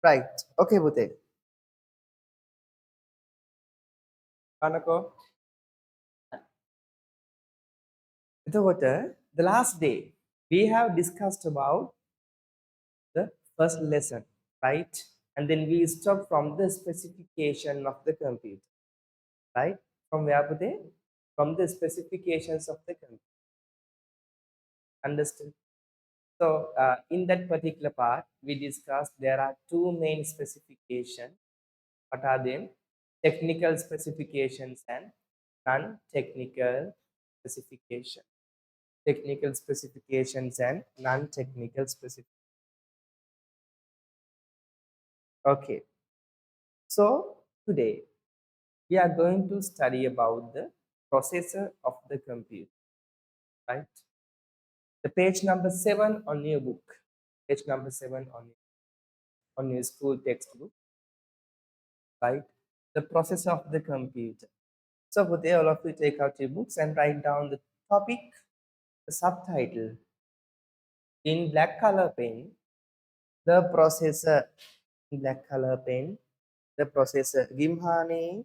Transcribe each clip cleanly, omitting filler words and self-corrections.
Right. Okay, Bhute. Kanako. The last day we have discussed about the first lesson, right? And then we stop from the specification of the computer, right? From where, Bhute? From the specifications of the computer. Understood? So, in that particular part, we discussed there are two main specifications. What are them? Technical specifications and non-technical specifications. Technical specifications and non-technical specifications. Okay, so today we are going to study about the processor of the computer, right? The page number 7 on your book, page number 7 on your school textbook, right? The processor of the computer. So for there, all of you take out your books and write down the topic, the subtitle in black color pen, the processor in black color pen, the processor. Gimhane,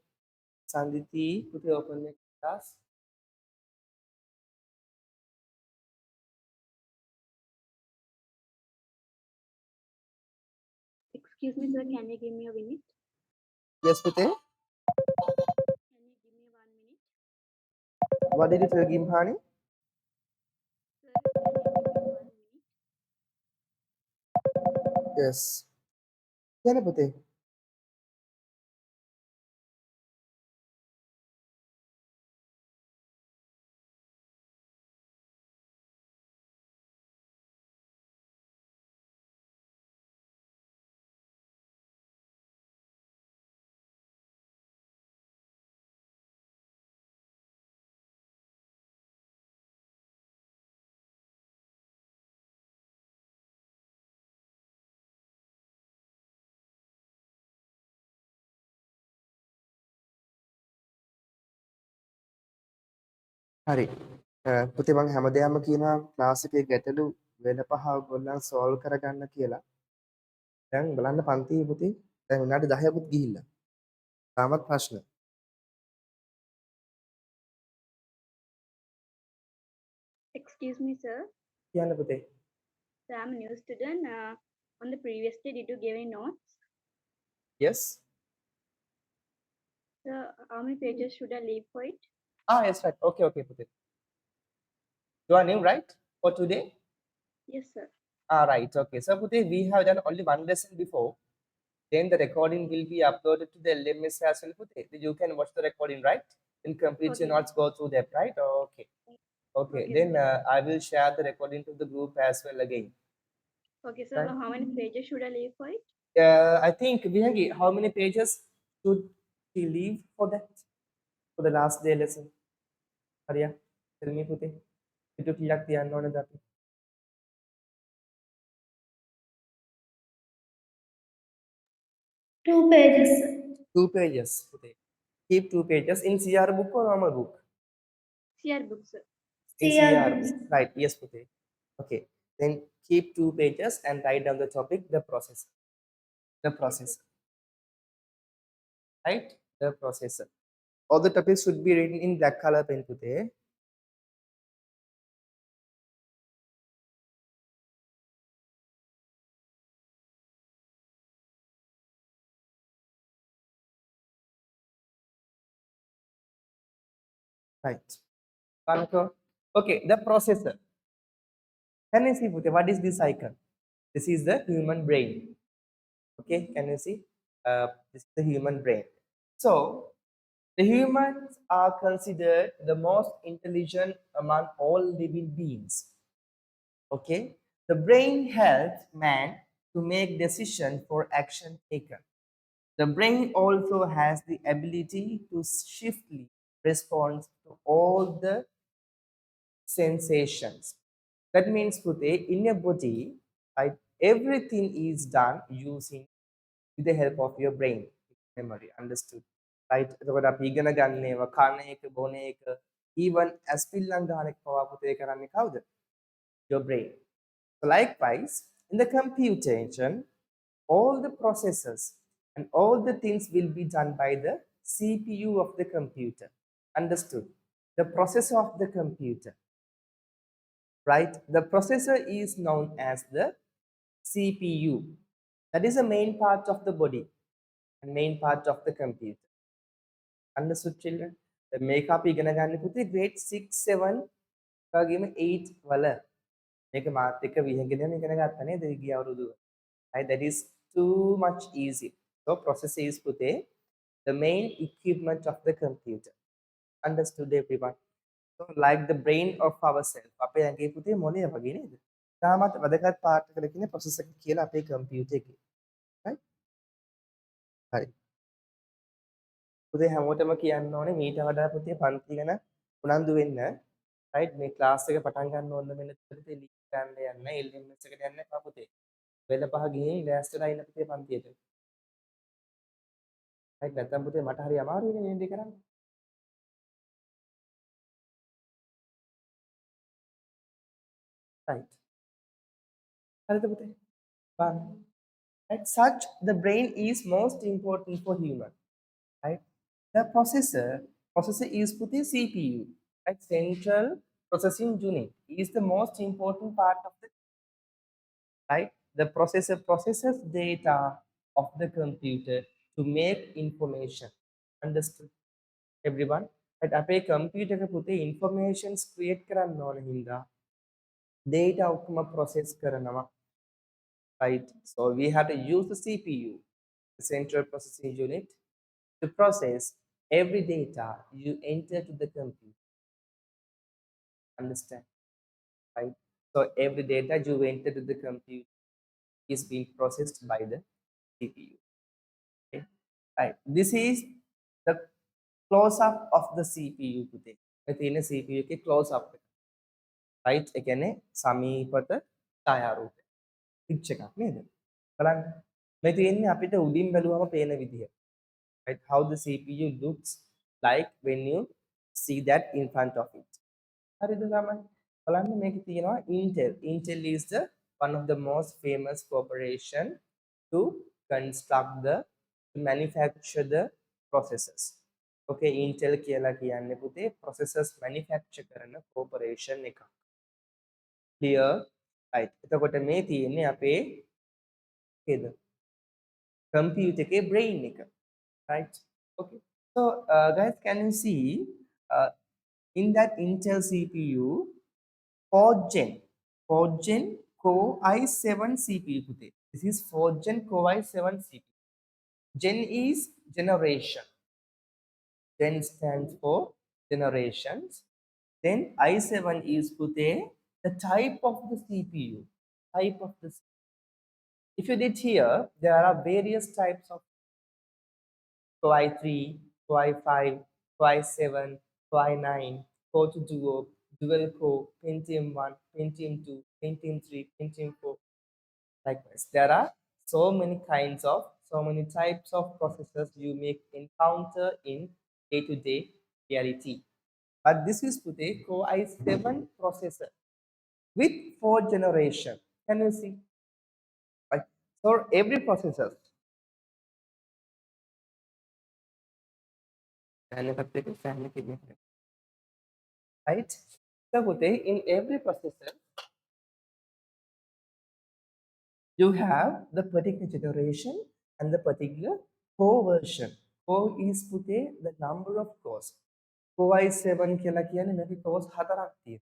Sanditi, could you open the class? Excuse me, sir, can you give me a minute? Yes, Pute. Can you give me 1 minute? What did you tell Gimhani? Sir, can you give me 1 minute? Yes. Kya Pute? හරි. පුතේ මම හැමදේම කියනවා class එකේ ගැටලු වෙන පහ ඔයගොල්ලන් solve කරගන්න කියලා. දැන් බලන්න පන්තියේ පුතේ දැන් විනාඩි 10කුත් ගිහිල්ලා. තාමත් ප්‍රශ්න. Excuse me, sir. කියන්න පුතේ. Sir, I'm a new student. On the previous day, did you give any notes? Yes. Sir, how many pages should I leave for it? Yes, right. Okay, පුතේ. You are new, right? For today? Yes, sir. Right. Okay. So, Pute, we have done only one lesson before. Then the recording will be uploaded to the LMS as well, Pute. You can watch the recording, right? Then complete your Okay. notes, go through that, right? Okay. Okay. Okay, Then sir. I will share the recording to the group as well again. Okay, sir. Right? How many pages should I leave for it? I think, Vihangi, how many pages should we leave for that? For the last day lesson? Arya, tell me, Pute. It took yak the unknown that. 2 pages. 2 pages, Pute. Keep 2 pages in CR book or normal book? CR book, sir. In CR CR books. book. Right, yes, Pute. Okay. Then keep 2 pages and write down the topic, the process. The process. Right? The processor. All the topics should be written in black color pen today. Right. Kanako. Okay, the processor. Can you see Pute, what is this icon? This is the human brain. Okay, can you see? This is the human brain. So the humans are considered the most intelligent among all living beings. Okay, the brain helps man to make decision for action taken. The brain also has the ability to swiftly respond to all the sensations. That means, Pute, in your body, right, everything is done using with the help of your brain memory. Understood? Right? එතකොට අපි ඉගෙන ගන්න ඒවා කන එක බොන එක even as පිල්ලම් ගන්න එක පවා පුතේ කරන්නේ කවුද? Your brain. So likewise, in the computation, all the processes and all the things will be done by the CPU of the computer. Understood? The processor of the computer, right? The processor is known as the CPU. That is the main part of the body and main part of the computer. Understood, children? The makeup ඉගෙන ගන්න පුතේ grade 6 7 වගේම 8 වල මේක මාත් එක්ක විහගෙන ඉගෙන ගත්තා නේද ගිය අවුරුදු. Right? That is too much easy. So processor is පුතේ the main equipment of the computer. Understood, everyone? So like the brain of ourselves. අපේ ඇඟේ පුතේ මොළය වගේ නේද? තාමත් වැදගත් පාර්ට් එකකට කියන්නේ processor කියලා අපේ computer එකේ. Right? හරි. පුතේ හැමෝටම කියන්න ඕනේ මීට වඩා පුතේ පන්ති ගැන උනන්දු වෙන්න. right මේ ක්ලාස් එක පටන් ගන්න ඕන වෙන විදිහට ලීඩ් ගන්න යන්න LMS එකට යන්න එපා පුතේ. වෙල පහ ගිහින් ලෑස්තිලා ඉන්න පුතේ පන්තියට. right නැත්නම් පුතේ මට හරි අමාරුයිනේ මේ දේ කරන්න. right හරිද පුතේ? බලන්න. right such the brain is most important for human. right the processor is putih CPU, right? Central processing unit is the most important part of the, right? The processor processes data of the computer to make information. Understood, everyone? Right? අපේ computer එක පුතේ informations create කරන්න ඕන හින්දා data ඔක්කොම process කරනවා. right? So we have to use the CPU, the central processing unit, to process every data you enter to the computer. Understand? Right? So every data you enter to the computer is being processed by the CPU. Okay? Right. This is the close up of the CPU today. Within a CPU के close up. Right? Again, සමීපත ඡායාරූපය. picture එකක් නේද? බලන්න. මේ තියෙන්නේ අපිට උඩින් බැලුවම පේන විදිහ. Right? How the CPU looks like when you see that in front of it. හරිද ළමයි? බලන්න මේකේ තියෙනවා Intel. Intel is the one of the most famous corporation to construct the to manufacture the processors. Okay, Intel කියලා කියන්නේ පුතේ processors manufacture කරන corporation එකක්. Clear? Right. එතකොට මේ තියෙන්නේ අපේ නේද? computer එකේ brain එක. Right? Okay. So guys, can you see in that Intel CPU 4th gen, 4th gen Core i7 CPU පුතේ. This is 4th gen Core i7 CPU. Gen is generation. Gen stands for generations. Then i7 is putte the type of the CPU. Type of the if you did here, there are various types of Core i3, Core i5, Core i7, Core i9, Core to Duo, Dual Core, Pentium 1, Pentium 2, Pentium 3, Pentium 4. Likewise, there are so many kinds of, so many types of processors you may encounter in day-to-day reality. But this is today Core i7 processor with 4th generation. Can you see? Right. So every processor, right? So today in every processor, you have the particular generation and the particular core version. Core is today the number of cores. Core i7 කියලා කියන්නේ මේකේ cores 4ක් තියෙනවා.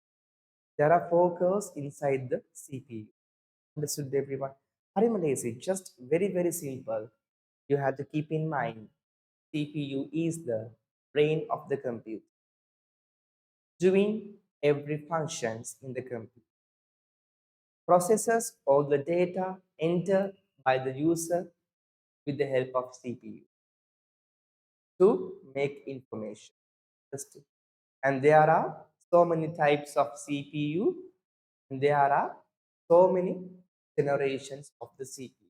There are 4 cores inside the CPU. Understood, everyone? Hariма lazy, just very simple. You have to keep in mind CPU is the brain of the computer, doing every functions in the computer. Processes all the data entered by the user with the help of CPU to make information. Understood? And there are so many types of CPU, and there are so many generations of the CPU.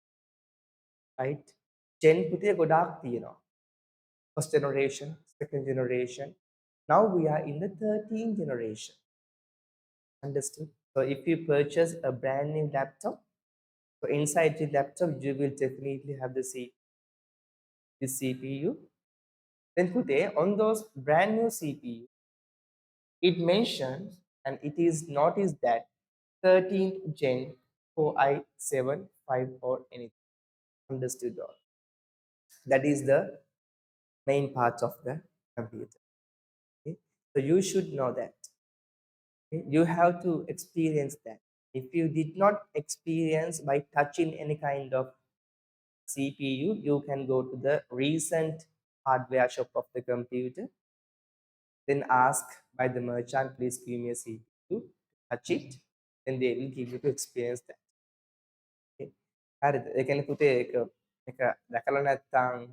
Right? Gen පුතේ ගොඩාක් තියෙනවා. First generation, second generation. Now we are in the 13th generation. Understood? So if you purchase a brand new laptop, so So inside the laptop, you will definitely have the CPU. Then today, on those brand new CPU, it mentions and it is noticed that 13th Gen Core i7 5 or anything. Understood all. That is the main part of the computer. Okay? So you should know that. Okay? You have to experience that. If you did not experience by touching any kind of CPU, you can go to the recent hardware shop of the computer, then ask by the merchant, please give me a CPU, touch it, then they will give you to experience that. Okay? හරිද? ඒ කියන්නේ පුතේ එක දැකලා නැත්නම්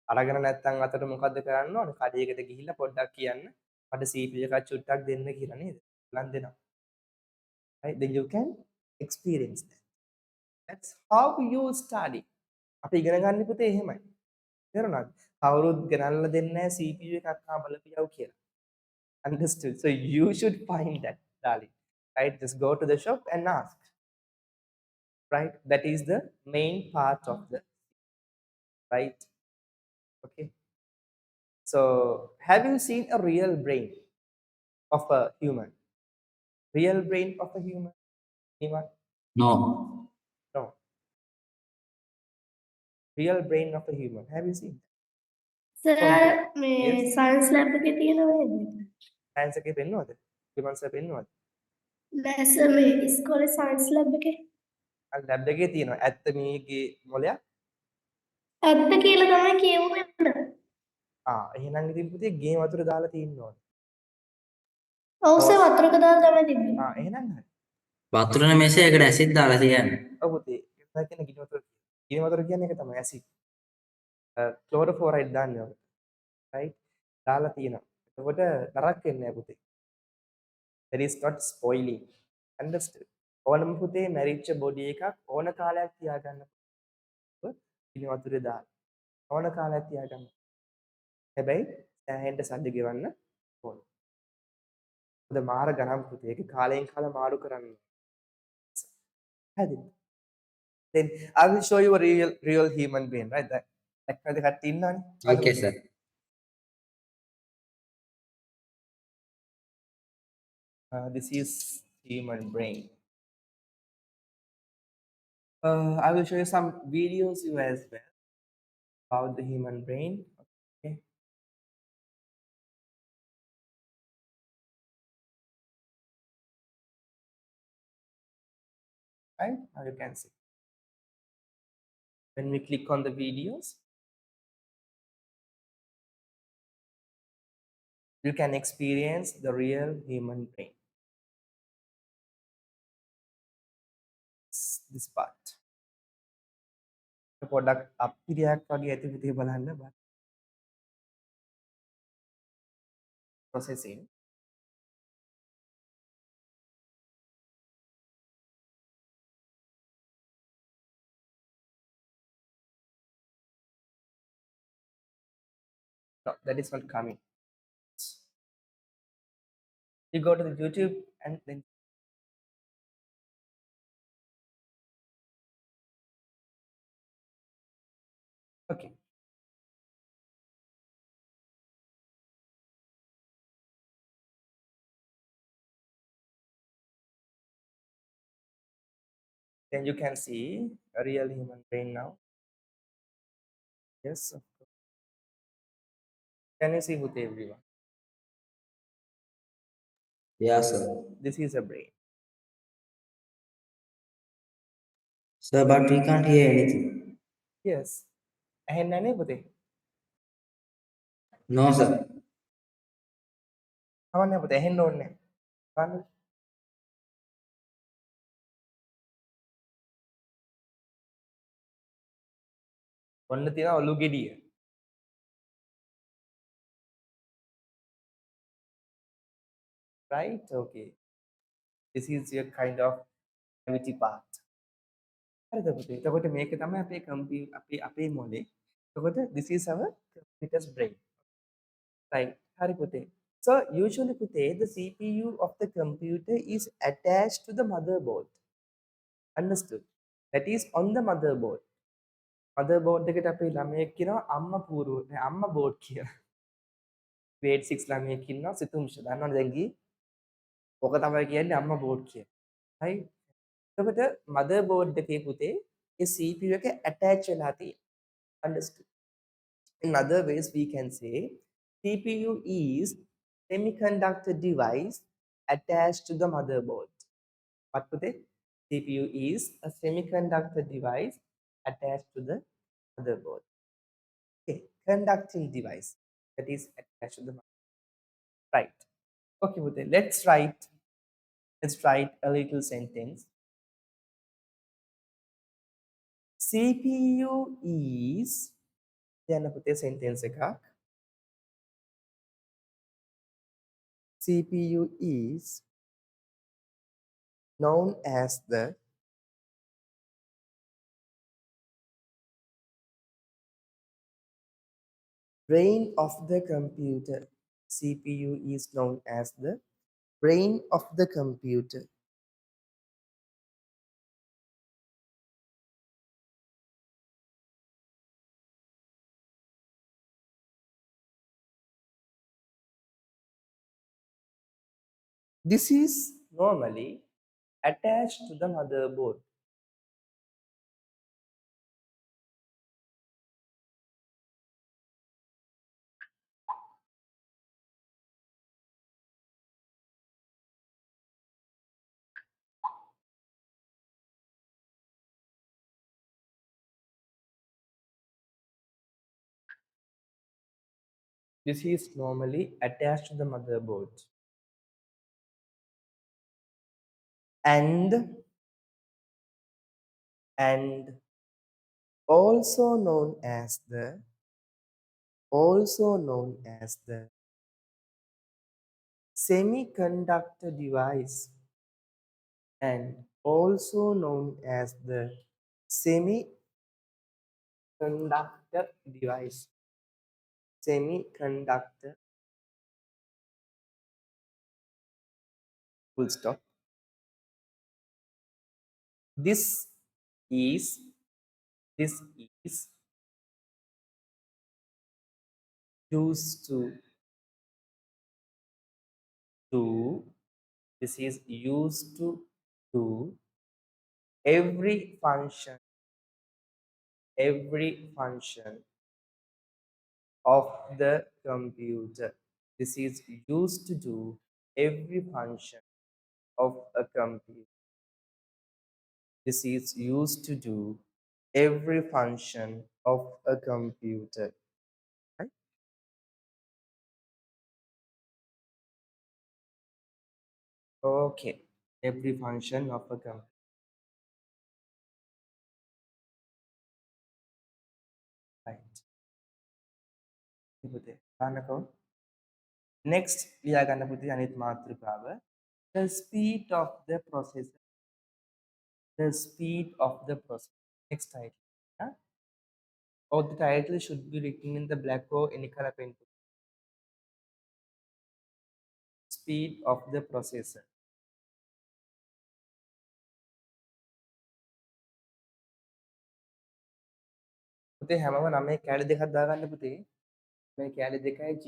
අරගෙන නැත්නම් අතට මොකද්ද කරන්න ඕනේ? කඩේකට ගිහිල්ලා පොඩ්ඩක් කියන්න මට CPU එකක් චුට්ටක් දෙන්න කියලා නේද? ලන් දෙනවා. Right? Then you can experience that. That's how you study. අපි ඉගෙන ගන්න පුතේ එහෙමයි. තේරුණාද? කවුරුත් ගෙනල්ලා දෙන්නේ නැහැ CPU එකක් බලපියව් කියලා. Understood. So you should find that, darling. Right? Just go to the shop and ask. Right? That is the main part of the right. Okay. So have you seen a real brain of a human? Real brain of a human? Anyone? No. No. Real brain of a human. Have you seen? Sir මේ Yes. Science lab එකේ තියෙනවා නේද? Science එකේ පෙන්වවද? Human sir පෙන්වවද? නෑ sir මේ ඉස්කෝලේ science lab එකේ lab එකේ තියෙනවා. ඇත්ත මේගේ මොලයක්? ඇත්ත කියලා තමයි කියුවේ නේද? එහෙනම් ඉතින් පුතේ ගේ වතුර දාලා තියෙන්න ඕනේ. ඔව් සර් වතුරක දාලා තමයි තිබ්බේ. එහෙනම් හරි. වතුරන මේසයකට ඇසිඩ් දාලා තියන්නේ. ඔව් පුතේ. ඒක කියන්නේ ගිනි වතුර. ගිනි වතුර කියන්නේ ඒක තමයි ඇසිඩ්. ක්ලෝරෝෆෝරයිඩ් දාන්නේ ඔකට. right? දාලා තියෙනවා. එතකොට නරක වෙන්නේ නැහැ පුතේ. That is not spoiling. Understood? ඕනම පුතේ මැරිච්ච බොඩි එකක් ඕන කාලයක් තියාගන්න පුළුවන්. ගිනි වතුරේ දාලා. ඕන කාලයක් තියාගන්න. හැබැයි සෑහෙන්න සද්ද ගෙවන්න ඕන. මොකද මාර ගණන් පුතේ. ඒක කාලයෙන් කාල මාරු කරන්න. හරිද? Then I will show you a real human being, right? දැක්කද කට්ටිය ඉන්නවනේ. Okay sir. This is human brain. I will show you some videos you as well about the human brain. Okay. Right? Now you can see. When we click on the videos, you can experience the real human brain. This part. පොඩක් අපිරියක් වගේ ඇති පුතේ බලන්න බා. Processing. No, that is not coming. You go to the YouTube and then okay. Then you can see a real human brain now. Yes, of course. Can you see with everyone? Yeah sir. This is a brain. Sir, but we can't hear anything. Yes. ඇහෙන්නේ නැහැ පුතේ. No sir. කවන්නේ පුතේ ඇහෙන්න ඕනේ නැහැ. බලන්න. ඔන්න තියෙනවා ඔලු ගෙඩිය. Right? Okay. This is your kind of cavity part. හරිද පුතේ? එතකොට මේක තමයි අපේ මොලේ. එතකොට this is our computer's brain. Right. හරි පුතේ. So usually පුතේ the CPU of the computer is attached to the motherboard. Understood? that is on the motherboard. Motherboard එකට අපේ ළමයෙක් කියනවා අම්මා පූර්ව අම්මා බෝඩ් කියලා. grade 6 ළමයෙක් ඉන්නවා සිතුම්ෂ. දන්නවද දැන් ගියේ? ඕක තමයි කියන්නේ අම්මා බෝඩ් කියලා. right? එතකොට motherboard එකේ පුතේ ඒ CPU එක attach වෙලා තියෙනවා. understood? In other ways, we can say CPU is semiconductor device attached to the motherboard. What put it? CPU is a semiconductor device attached to the motherboard. Okay, conducting device that is attached to the motherboard. Right. Okay, Pute, let's write a little sentence. CPU is then Pute sentence එකක්. CPU is known as the brain of the computer. CPU is known as the brain of the computer. This is normally attached to the motherboard. This is normally attached to the motherboard. And also known as the semiconductor device, and also known as the semiconductor device. Semiconductor, full stop. This is used to do, this is used to do every function of the computer. This is used to do every function of a computer. This is used to do every function of a computer. Right? Okay, every function of a computer. Right. ඉතින් ගන්නකෝ. Next ලියා ගන්න පුතේ අනිත් මාතෘකාව. The speed of the processor. The speed of the processor. Next title. Yeah? Or the title should be written in the black or any color pen. Speed of the processor. පුතේ හැමම 9 කැලි දෙකක් දාගන්න පුතේ. මේ කැලි දෙකයි G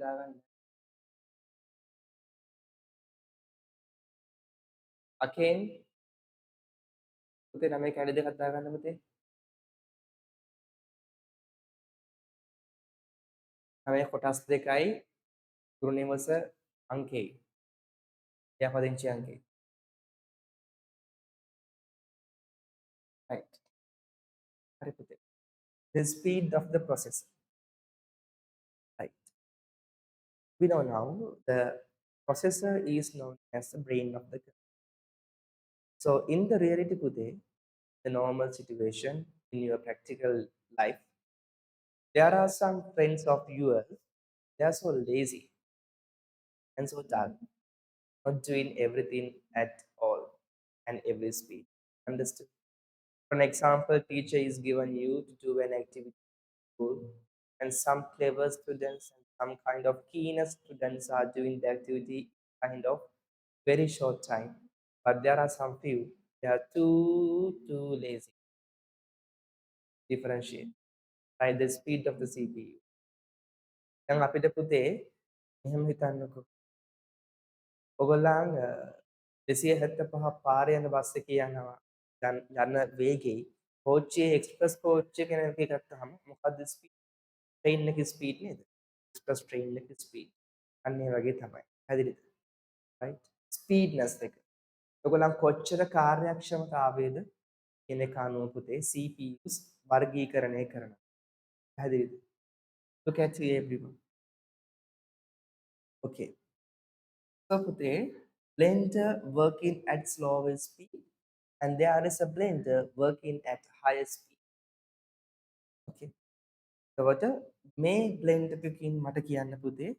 දාගන්න. Again පුතේ 9 කැලි දෙකක් දාගන්න පුතේ. 9 කොටස් දෙකයි ගුරු නිවස අංකෙයි. ක්‍රියාපදිංචි අංකෙයි. Right. හරි පුතේ. The speed of the processor. Right. We know now the processor is known as the brain of the computer. So in the reality today, the normal situation in your practical life, there are some friends of yours, they are so lazy and so dull, not doing everything at all and every speed. Understood? For an example, teacher is given you to do an activity in school, and some clever students and some kind of keenest students are doing the activity kind of very short time. But there are some few They are too lazy. Differentiate. By the speed of the CPU. දැන් අපිට පුතේ මෙහෙම හිතන්නකෝ. ඔයගොල්ලන් 275 පාරේ යන bus එකේ යනවා. යන වේගෙයි කෝච්චියේ එක්ස්ප්‍රස් කෝච්චිය කෙනෙක් ගත්තාම මොකද්ද ස්පීඩ්? ට්‍රේන් එකේ ස්පීඩ් නේද? එක්ස්ප්‍රස් ට්‍රේන් එකේ ස්පීඩ්. අන්න ඒ වගේ තමයි. හැදිරිද? right? ස්පීඩ්නස් එක. ඔයගොල්ලන් කොච්චර කාර්යක්ෂමතාවයේද කියන එක අනුව පුතේ CPUs වර්ගීකරණය කරනවා. හැදිරිද? Look at everyone. Okay. So පුතේ blender working at slower speed and there is a blender working at higher speed. Okay. එතකොට මේ blender එකකින් මට කියන්න පුතේ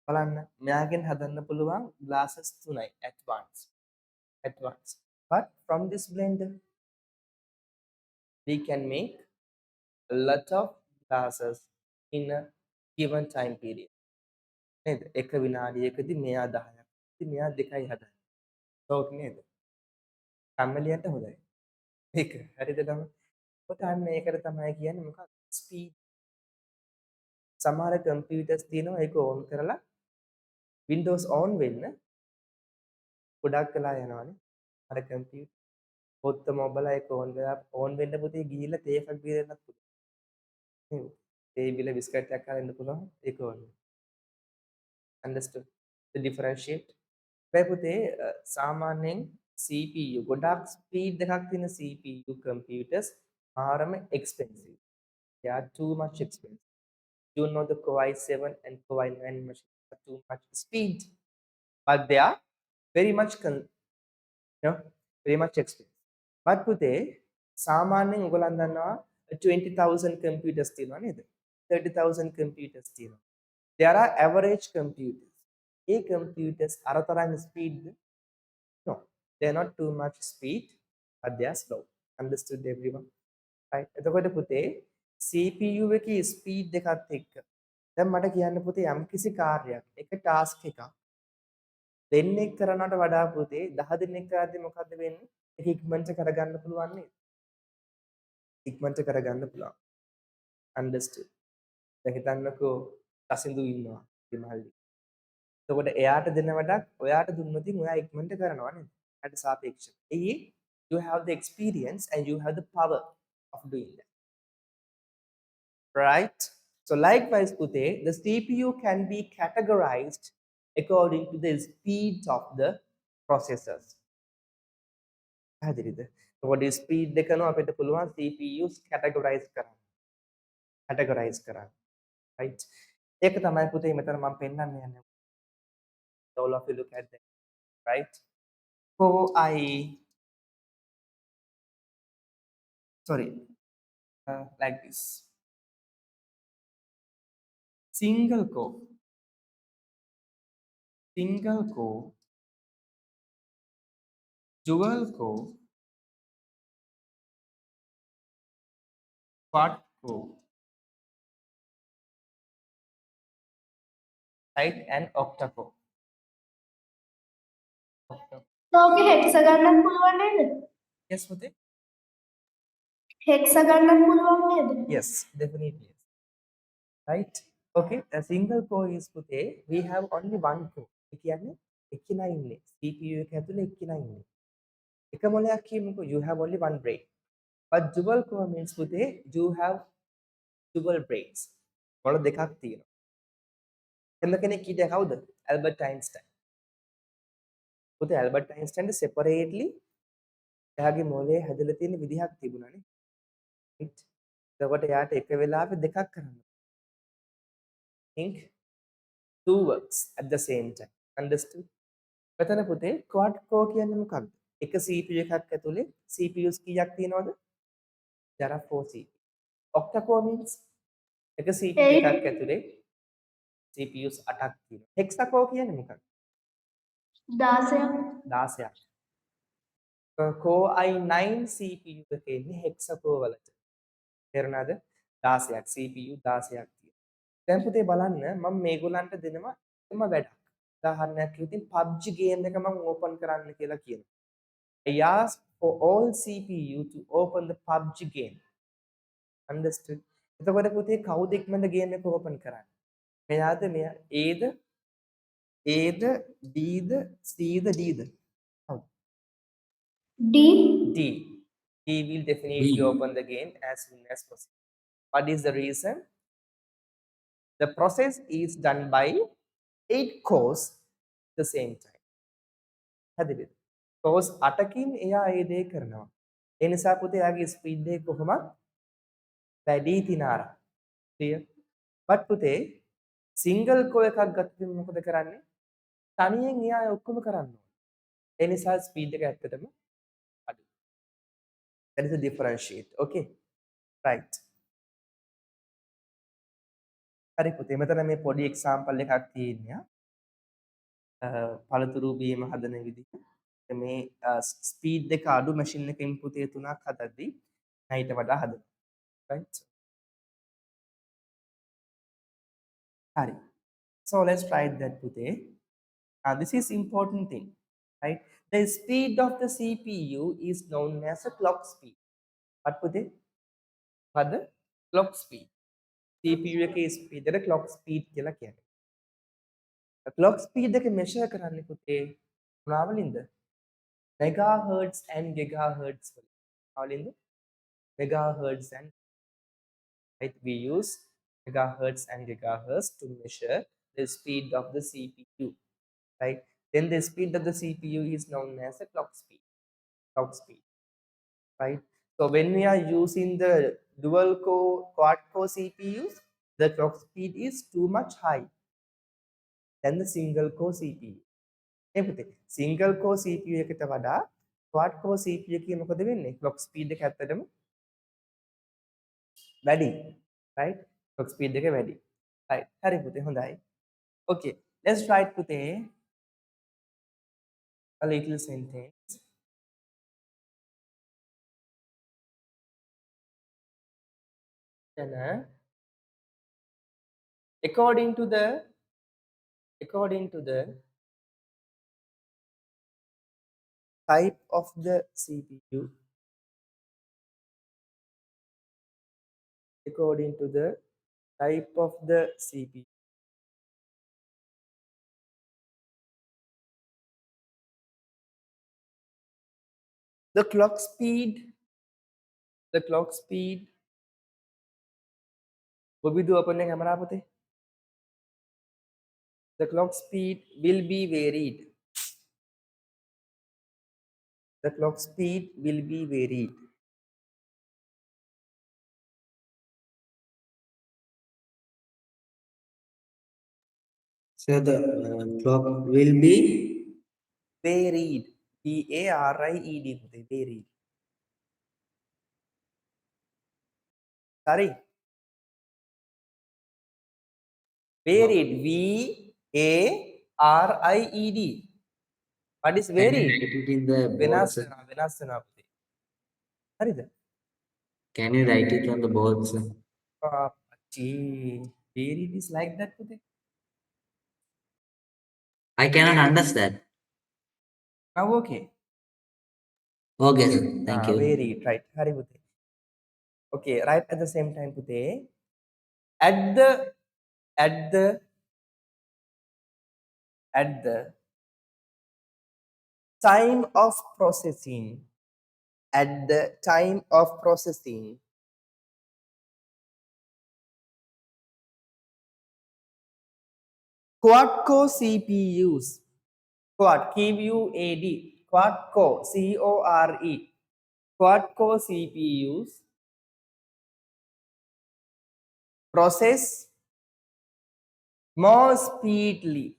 බලන්න මෙයාගෙන් හදන්න පුළුවන් glasses 3යි at once. But from this blender we can make a lot of glasses in a given time period. නේද? එක විනාඩියකදී මෙයා 10ක්. ඉතින් මෙයා 2යි හදන්නේ. ඕක නේද? කම්මැලියන්ට හොඳයි. ඒක හරිද තමයි? ඔත අන්න ඒකට තමයි කියන්නේ මොකක්ද? ස්පීඩ්. සමහර කම්පියුටර්ස් තියෙනවා ඒක ඕන් කරලා Windows on වෙන්න ගොඩක් වෙලා යනවානේ. අර කම්පියුටර් පොත්ත මොබලා ඒක ඕන් වෙන්න පුතේ ගිහිල්ලා තේ එකක් බීරන්නත් පුළුවන්. නේද? තේ බිල බිස්කට් එකක් අරන් ඉන්න පුළුවන් ඒක ඕන්. Understood? The differentiate. හැබැයි පුතේ සාමාන්‍යයෙන් CPU ගොඩක් ස්පීඩ් එකක් තියෙන CPU computers ආරම expensive. They are too much expensive. You know the Core i7 and Core i9 machines are too much speed, but they are very much very much expensive. but පුතේ සාමාන්‍යයෙන් ඔයගොල්ලන් දන්නවා 20,000 computers තියෙනවා නේද? 30,000 computers තියෙනවා. There are average computers. A computers අර තරම් speed no, they are not too much speed, but they are slow. Understood everyone? right? එතකොට පුතේ CPU එකේ ස්පීඩ් එකත් එක්ක දැන් මට කියන්න පුතේ යම්කිසි කාර්යයක් එක ටාස්ක් එකක් දෙන්නෙක් කරනවට වඩා පුතේ 10 දෙනෙක් කරද්දී මොකද්ද වෙන්නේ? ඒක ඉක්මනට කරගන්න පුළුවන් නේද? ඉක්මනට කරගන්න පුළුවන්. Understood. දැන් හිතන්නකෝ කසින්දු ඉන්නවා මේ මහල්ලි. එතකොට එයාට දෙන වැඩක් ඔයාට දුන්නොත් ඔයා ඉක්මනට කරනවා නේද? එයාට සාපේක්ෂව. You have the experience and you have the power of doing that. Right? So likewise, Pute, the CPU can be categorized according to the speed of the processors. හැදිරිද? what is speed දෙකන අපිට පුළුවන් CPUs categorize කරන්න. right? ඒක තමයි පුතේ මෙතන මම පෙන්නන්න යන්නේ. all of you look at that. right? Like this. Single core, dual core, quad core, right? And octa core. ඕකේ හෙක්ස ගන්නත් පුළුවන් නේද? Yes, Pute? හෙක්ස ගන්නත් පුළුවන් නේද? Yes, definitely. Yes. Right? Okay, a single core is Pute, we have only one core. ඒ කියන්නේ එක්කිනා ඉන්නේ. CPU එක ඇතුලේ එක්කිනා ඉන්නේ. එක මොලයක් කියමුකෝ you have only one brain. But dual core means Pute, you have dual brains. මොළ දෙකක් තියෙනවා. එන්න කෙනෙක් කීයද කවුද? Albert Einstein. පුතේ ඇල්බර්ට් අයින්ස්ටයින්ට separately එයාගේ මොලේ හැදලා තියෙන විදිහක් තිබුණානේ. right? එතකොට එයාට එක වෙලාවෙ දෙකක් කරන්න. think two works at the same time. Understood? මෙතන පුතේ quad core කියන්නේ මොකක්ද? එක CPU එකක් ඇතුලේ CPUs කීයක් තියෙනවද? There are 4 CPUs. octa core means එක CPU එකක් ඇතුලේ CPUs 8ක් තියෙනවා. hexa core කියන්නේ මොකක්ද? 16ක්. Core i9 CPU එකේ ඉන්නේ hexa core වලට. තේරුණාද? 16ක් CPU 16ක් තියෙනවා. දැන් පුතේ බලන්න මම මේගොල්ලන්ට දෙනවා එකම වැඩක්. උදාහරණයක් කිව්වොත් PUBG ගේම් එක මම ඕපන් කරන්න කියලා කියනවා. I ask for all CPU to open the PUBG game. Understood? එතකොට පුතේ කවුද ඉක්මනට ගේම් එක ඕපන් කරන්නේ? මෙයාද මෙයා Aද Bද Cද Dද? කවුද? D. D. He will definitely D. open the game as soon as possible. What is the reason? The process is done by 8 cores at the same time. හැදෙවිද? cores 8කින් එයා ඒ දේ කරනවා. ඒ නිසා පුතේ එයාගේ ස්පීඩ් එක කොහොමද? වැඩි තිනාරා. clear? but පුතේ single core එකක් ගත්තොත් මොකද කරන්නේ? තනියෙන් එයා ඒ ඔක්කොම කරන්න ඕනේ. ඒ නිසා ස්පීඩ් එක ඇත්තටම අඩුයි. that is the differentiate. okay? right. හරි පුතේ මෙතන මේ පොඩි එක්සාම්පල් එකක් තියෙනවා. පළතුරු බීම හදන විදිහ. මේ ස්පීඩ් එක අඩු මැෂින් එකකින් පුතේ 3ක් හදද්දී ඊට වඩා හදනවා. right? හරි. so let's try that පුතේ. This is important thing. Right? The speed of the CPU is known as a clock speed. What පුතේ? මොකද්ද? clock speed. CPU එකේ ස්පීඩ් එක clock speed කියලා කියන්නේ. clock speed එක measure කරන්නේ පුතේ මොනවා වලින්ද? megahertz and gigahertz වලින්. වලින්ද? megahertz and right, we use megahertz and gigahertz to measure the speed of the CPU, right? Then the speed of the CPU is known as a clock speed, right? So when we are using the dual core quad core CPUs, the clock speed is too much high than the single core CPU. එපිට single core CPU එකට වඩා quad core CPU එකේ මොකද වෙන්නේ? clock speed එක ඇත්තටම වැඩි, right? clock speed එක වැඩි. right. හරි පුතේ හොඳයි. okay, let's try පුතේ a little sentence. Then according to the type of the CPU, according to the type of the CPU, the clock speed Bobidu open the camera පුතේ. The clock speed will be varied. The clock speed will be varied. So the clock will be Varied. VARIED පුතේ varied. Sorry. Varied. VARIED. What is can you varied? write it in the board, වෙනස් sir? වෙනවා වෙනස් වෙනවා පුතේ. හරිද? Can you write it on the board, sir? Varied is like that පුතේ. I cannot understand. Now okay. Okay, sir. Thank you. Varied, right. Hari පුතේ. Okay, right at the same time පුතේ. At the time of processing, at the time of processing, quad core CPUs, quad QUAD, quad core CORE, quad core CPUs process more speedily.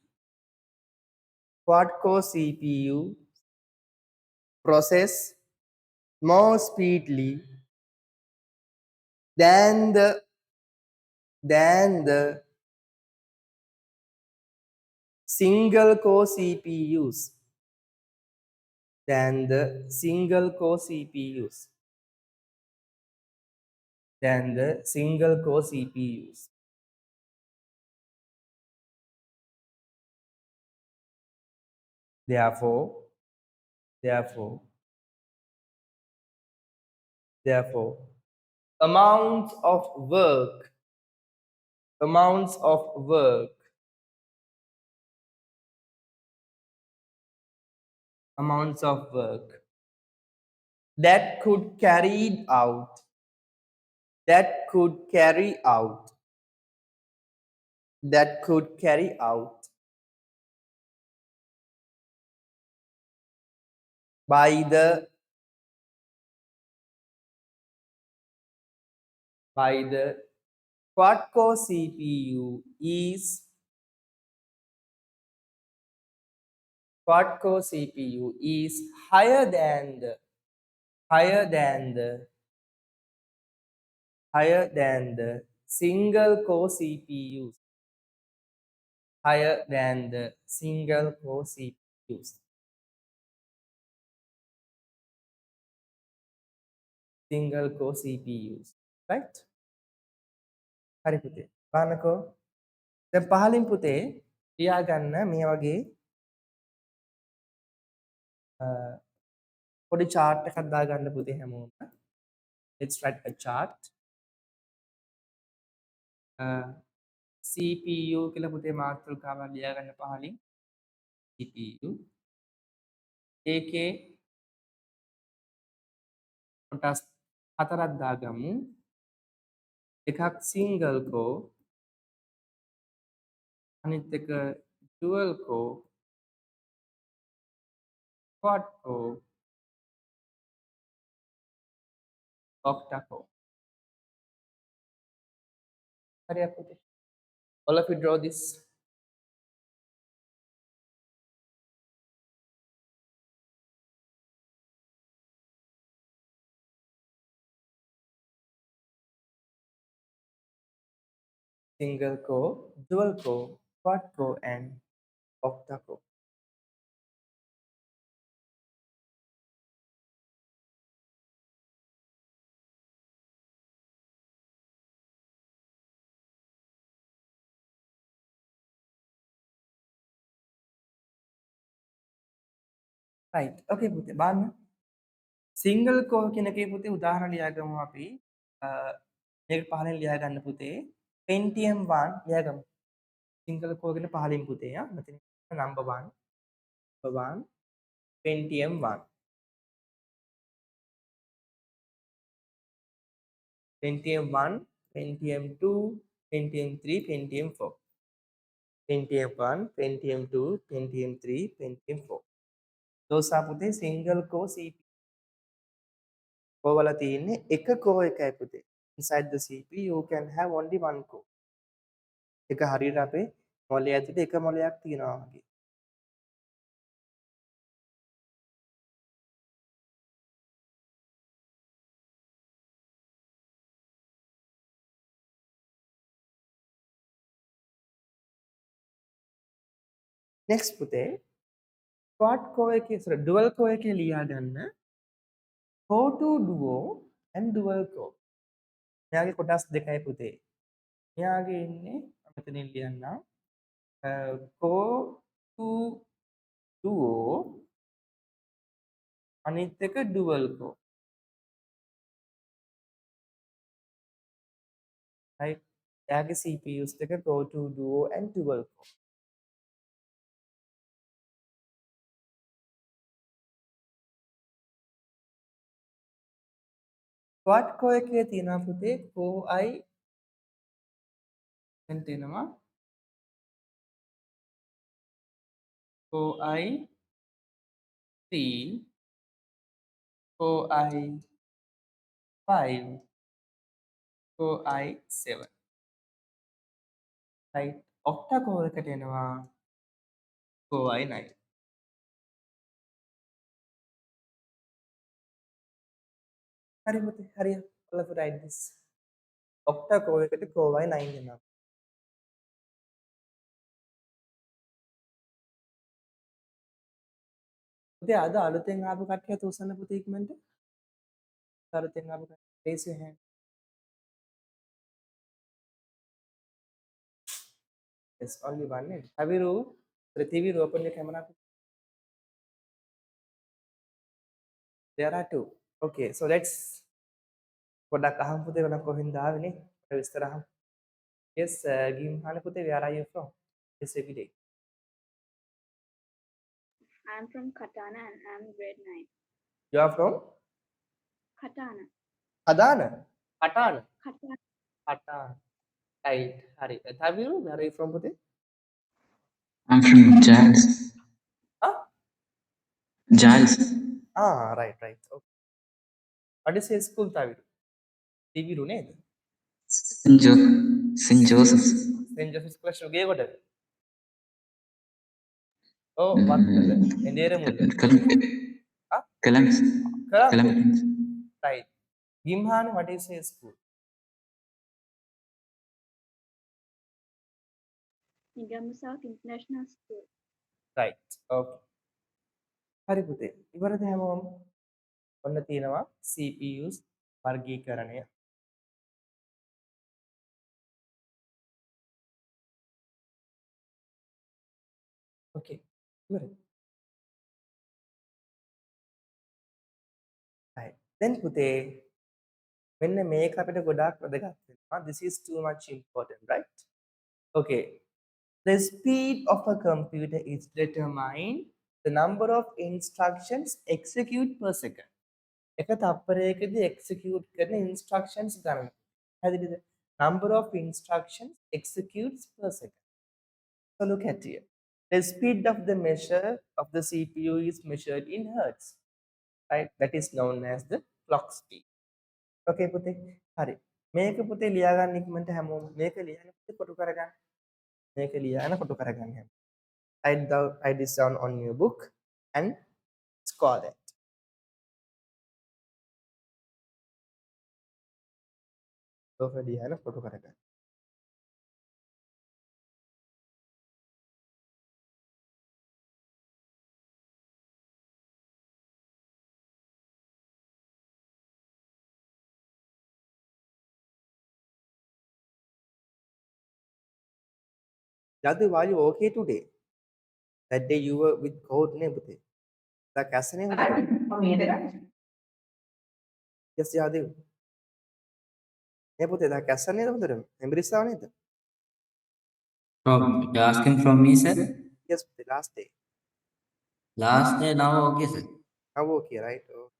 Quad core CPU process more speedily than the single core CPUs. Than the single core CPUs. Than the single core CPUs. Therefore, Therefore, amounts of work, amounts of work, amounts of work that could carried out, that could carry out, that could carry out by the quad-core CPU is quad-core CPU is higher than the single-core CPUs, higher than the single-core CPUs, single-core CPUs, right? හරි පුතේ. බලන්නකෝ. දැන් පහලින් පුතේ ලියාගන්න මේ වගේ පොඩි chart එකක් දාගන්න පුතේ හැමෝම. Let's write a chart. CPU කියලා පුතේ මාතෘකාවක් ලියාගන්න පහලින්. CPU ඒකේ කොටස් හතරක් දාගමු. එකක් single core, අනිත් එක dual core, quad core, octa core. හරියක් පුතේ. All of you draw this. Single core, dual core, quad core and octa core. Right. Okay පුතේ බලන්න. Single core කියන එකේ පුතේ උදාහරණ ලියාගමු අපි. මේක පහලින් ලියාගන්න පුතේ. Pentium 1 ලියාගමු. Single core කියන පහලින් පුතේ මෙතන number 1. Number 1 Pentium 1. Pentium 1, Pentium 2, Pentium 3, Pentium 4. Pentium 1, Pentium 2, Pentium 3, Pentium 4. Those are පුතේ single core CPU. core වල තියෙන්නේ එක core එකයි පුතේ. Inside the CPU you can have only one core. එක හරියට අපේ මොලේ ඇතුලේ එක මොලයක් තියෙනවා වගේ. Next පුතේ quad core එකේ dual core එකේ ලියා ගන්න core to duo and dual core. මෙයාගේ කොටස් දෙකයි පුතේ. මෙයාගේ ඉන්නේ මෙතනින් ලියන්නම් core to duo අනිත් එක dual core. Right? එයාගේ CPUs දෙක core to duo and dual core. quad core එකේ තියෙනවා පුතේ core i දැන් තියෙනවා core i 3, core i 5, core i 7. Right? octa core එකට එනවා core i 9. හරි පුතේ හරිය. All of you write this. octa core එකට core i 9 එනවා. පුතේ අද අලුතෙන් ආපු කට්ටිය උස්සන්න පුතේ ඉක්මනට. අලුතෙන් ආපු කට්ටිය raise your hand. Yes, only one name. Haviru, Prithivi, open your camera. There are two. Okay, so let's පොඩක් අහමු පුතේ ඔයාලා කොහෙන්ද ආවේ නේ? ඔය විස්තර අහමු. Yes, ගිම්හාන පුතේ, where are you from? Yes, every day. I'm from Katana and I'm grade 9. You are from Katana. Adana? Atana? Katana. Atana. Right. Hari. Taviru, where are you from පුතේ? I'm from Giles. Huh? Giles. Right, right. Okay. What is your school, Taviru? Taviru නේද? St. Joseph's. St. Joseph's College ගේ කොට. Oh, Wattala. එඬේර Mulla. Ah? Columbus. Columbus. Right. Gimhane, what is your school? Nigamu South International School. Right. Okay. හරි පුතේ. ඉවරද හැමෝම? ඔන්න තියෙනවා CPUs වර්ගීකරණය. Okay. ඉවරද? Right. Then පුතේ මෙන්න මේක අපිට ගොඩාක් වැදගත් වෙනවා. This is too much important, right? Okay. The speed of a computer is determined the number of instructions execute per second. එක තප්පරයකදී execute කරන instructions ගණන. හරිද? Number of instructions executes per second. So look at here. The speed of the measure of the CPU is measured in hertz. Right? That is known as the clock speed. Okay, පුතේ. හරි. මේක පුතේ ලියා ගන්න ඉක්මනට හැමෝම. මේක ලියන්න පුතේ කොටු කරගන්න. මේක ලියන්න කොටු කරගන්න හැමෝම. Write this down on your book and score that. ඔක ලියන්න කොටු කරගන්න. Yadu, are you okay today? That day you were with cold නේ පුතේ. තා කැස්සනේ හොඳට. Yes, Yadu. නේ පුතේ තා කැස්සනේ හොඳට. එම්බ්‍රිස්සාව නේද? You're asking from me, sir? Yes, පුතේ, last day. Last day, now okay, sir. How okay, right? Oh.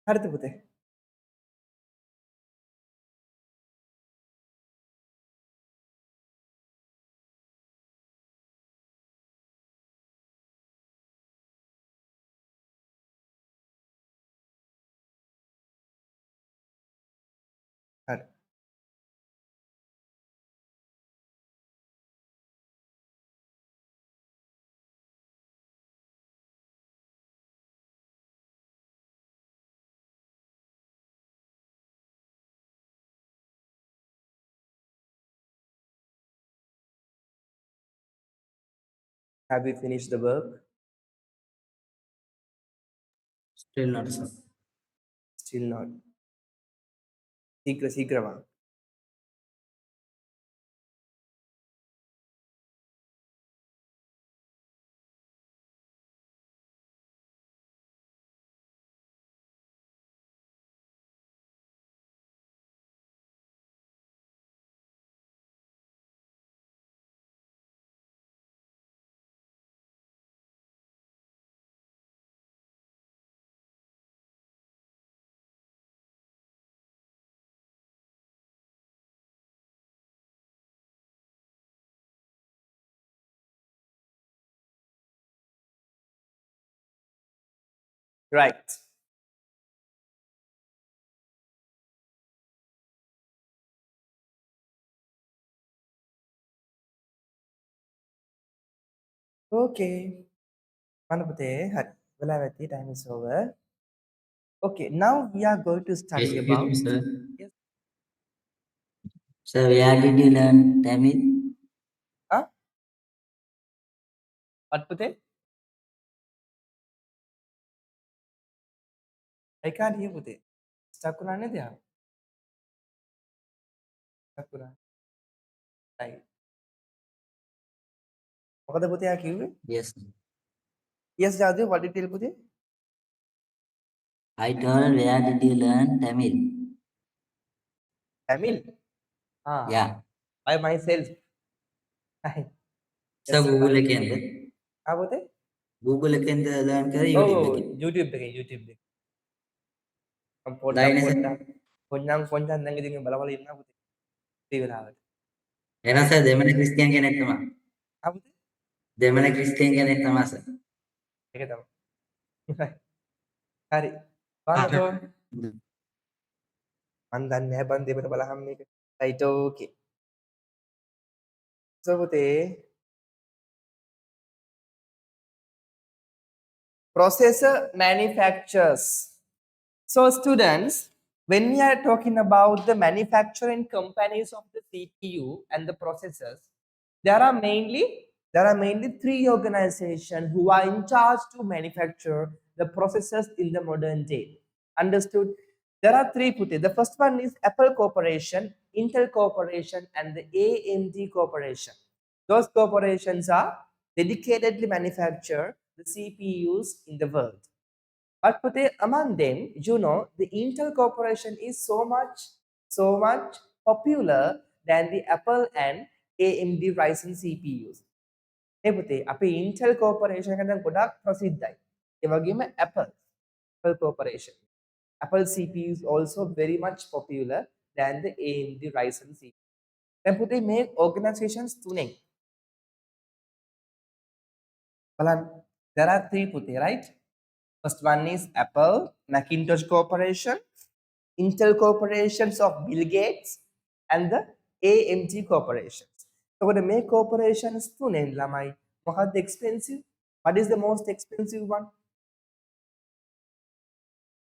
හරිද පුතේ? හරි. Have you finished the work? Still not, sir. Still not. சீக்கிரமா. Right. Okay. Manapute, hari. Velavati, time is over. Okay, now we are going to study Excuse about. me, sir. Yes. Sir, where did you learn Tamil? Huh? What puthe? I can't hear puthe. Stuck unane dia. Stuck unane. Right. මොකද පුතේ ආ කිව්වේ? Yes. Yes Jadu, what did you tell පුතේ? I told where did you learn Tamil? Tamil. Ah, Yeah. I myself. So Yes, Google fine. එකෙන්ද? ආ පුතේ? Google එකෙන්ද learn කරේ YouTube Oh, එකෙන්? YouTube එකේ YouTube එකේ. මම දයිනේ sir. පොඩ්ඩක් දැන් ඉතින් බලවල ඉන්නවා පුතේ. ඉතින් වෙලාවට. එහෙනම් sir දෙමළ ක්‍රිස්තියානි කෙනෙක් තමයි. ආ පුතේ? දෙමළ ක්‍රිස්තියානි කෙනෙක් තමයි sir. ඒක තමයි. හරි. බලන්නකෝ. මන් දන්නේ නැහැ බන් දෙපට බලහම් මේක. Right, okay. So පුතේ processor manufacturers. So students, when we are talking about the manufacturing companies of the CPU and the processors, there are mainly three organizations who are in charge to manufacture the processors in the modern day. Understood? There are three putty. The first one is Apple Corporation, Intel Corporation, and the AMD Corporation. Those corporations are dedicatedly manufacture the CPUs in the world. But Pute, among them, you know, the Intel Corporation is so much popular than the Apple and AMD Ryzen CPUs. Hey Pute, අපේ Intel Corporation එක දැන් ගොඩක් ප්‍රසිද්ධයි. ඒ වගේම Apple Corporation. Apple CPU is also very much popular than the AMD Ryzen CPU. දැන් පුතේ මේ organizations තුනෙන් බලන්න, there are three පුතේ, right? First one is Apple, Macintosh Corporation, Intel Corporations of Bill Gates, and the AMD Corporations. So what the main corporations තුනෙන් ළමයි මොකක්ද expensive? What is the most expensive one?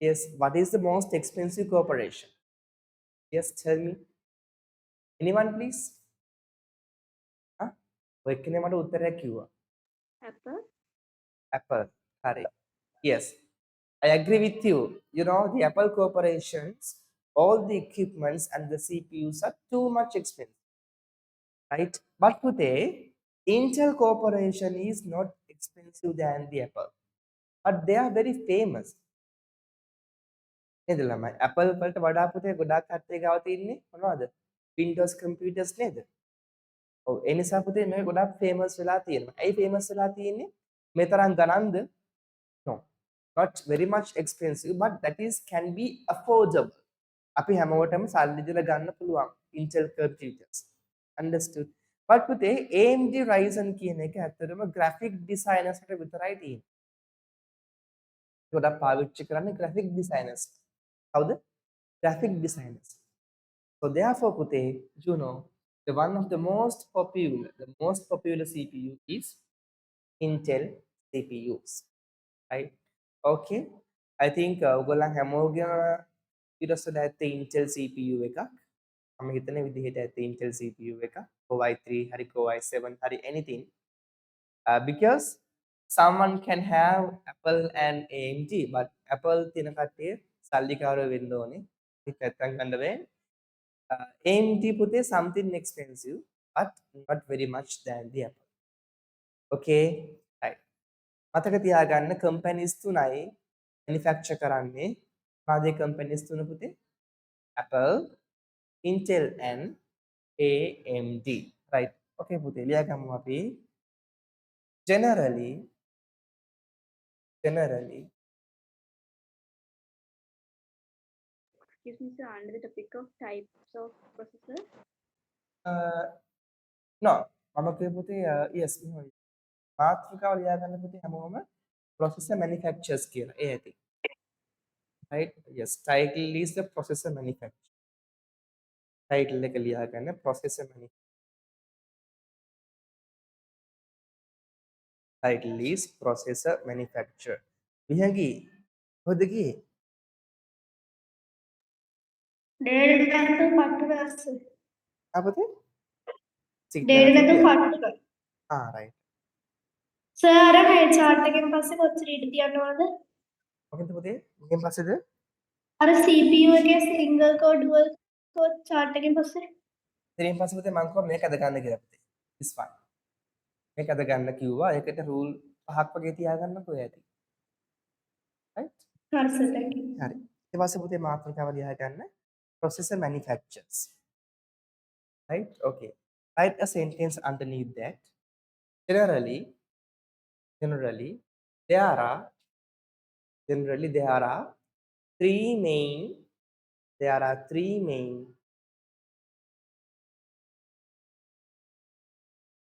Yes, what is the most expensive corporation? Yes, tell me. Anyone please? Huh? ඔය එක්කෙනේ මට උත්තරයක් කිව්වා. Apple. Apple. Correct. Yes, I agree with you. You know, the Apple corporations, all the equipments and the CPUs are too much expensive, right? But today, Intel corporation is not expensive than the Apple, but they are very famous. නේද ළමයි? Apple වලට වඩා පුතේ ගොඩාක් කට්ටිය ගාව තියෙන්නේ මොනවද? Windows computers නේද? ඔව් ඒ නිසා පුතේ මේ ගොඩාක් famous වෙලා තියෙනවා. ඇයි famous වෙලා තියෙන්නේ? මේ තරම් ගණන්ද? No, not very much expensive, but that is can be affordable. අපි හැමෝටම සල්ලි දීලා ගන්න පුළුවන් Intel computers. Understood? But පුතේ AMD Ryzen කියන එක ඇත්තටම graphic designers ට විතරයි තියෙන්නේ. ගොඩක් පාවිච්චි කරන්නේ graphic designers. කවුද? Graphic designers. So therefore පුතේ, you know, the one of the most popular CPU is Intel CPUs. Right? Okay. I think ඔයගොල්ලන් හැමෝගෙම ඊටස්සට ඇත්තේ Intel CPU එකක්. මම හිතන විදිහට ඇත්තේ Intel CPU එකක්. Core i3 හරි Core i7 හරි anything. Because someone can have Apple and AMD, but Apple තියෙන කට්ටිය සල්ලිකාරයෝ වෙන්න ඕනේ. ඒක නැත්තම් ගන්න බෑ. AMD පුතේ something expensive, but not very much than the Apple. Okay. Right. මතක තියාගන්න companies තුනයි manufacture කරන්නේ. මොනවාද ඒ companies තුන පුතේ? Apple, Intel and AMD. Right. Okay පුතේ ලියාගමු අපි. Generally Excuse me, sir, under the topic of types of processors. no, මම කිය පුතේ yes මාත්‍රිකාව ලියාගන්න පුතේ හැමෝම processor manufacturers කියලා. ඒ ඇති. Right? Yes, title is the processor manufacturer. Title එක ලියාගන්න processor manufacturer. Title is processor manufacturer. විහඟි කොහෙද ගියේ? Data නැතුව පට්ටු රස්ස. ආ පුතේ? Data නැතුව පට්ටු. Ah, right. සර් අර මේ chart එකෙන් පස්සේ කොච්චර ඉඩ තියනවද? මොකද පුතේ මෙහෙන් පස්සේද අර CPU එකේ single core dual core chart එකෙන් පස්සේ ඉතින් පස්සේ පුතේ මම කිව්වා මේක අද ගන්න කියලා පුතේ it's fine මේක අද ගන්න කිව්වා ඒකට රූල් පහක් වගේ තියාගන්නකෝ ඇති right හරි සර් thank you. හරි ඊට පස්සේ පුතේ මාතෘකාව ලියා ගන්න processor manufacturers right okay write a sentence underneath that generally generally there are three main there are three main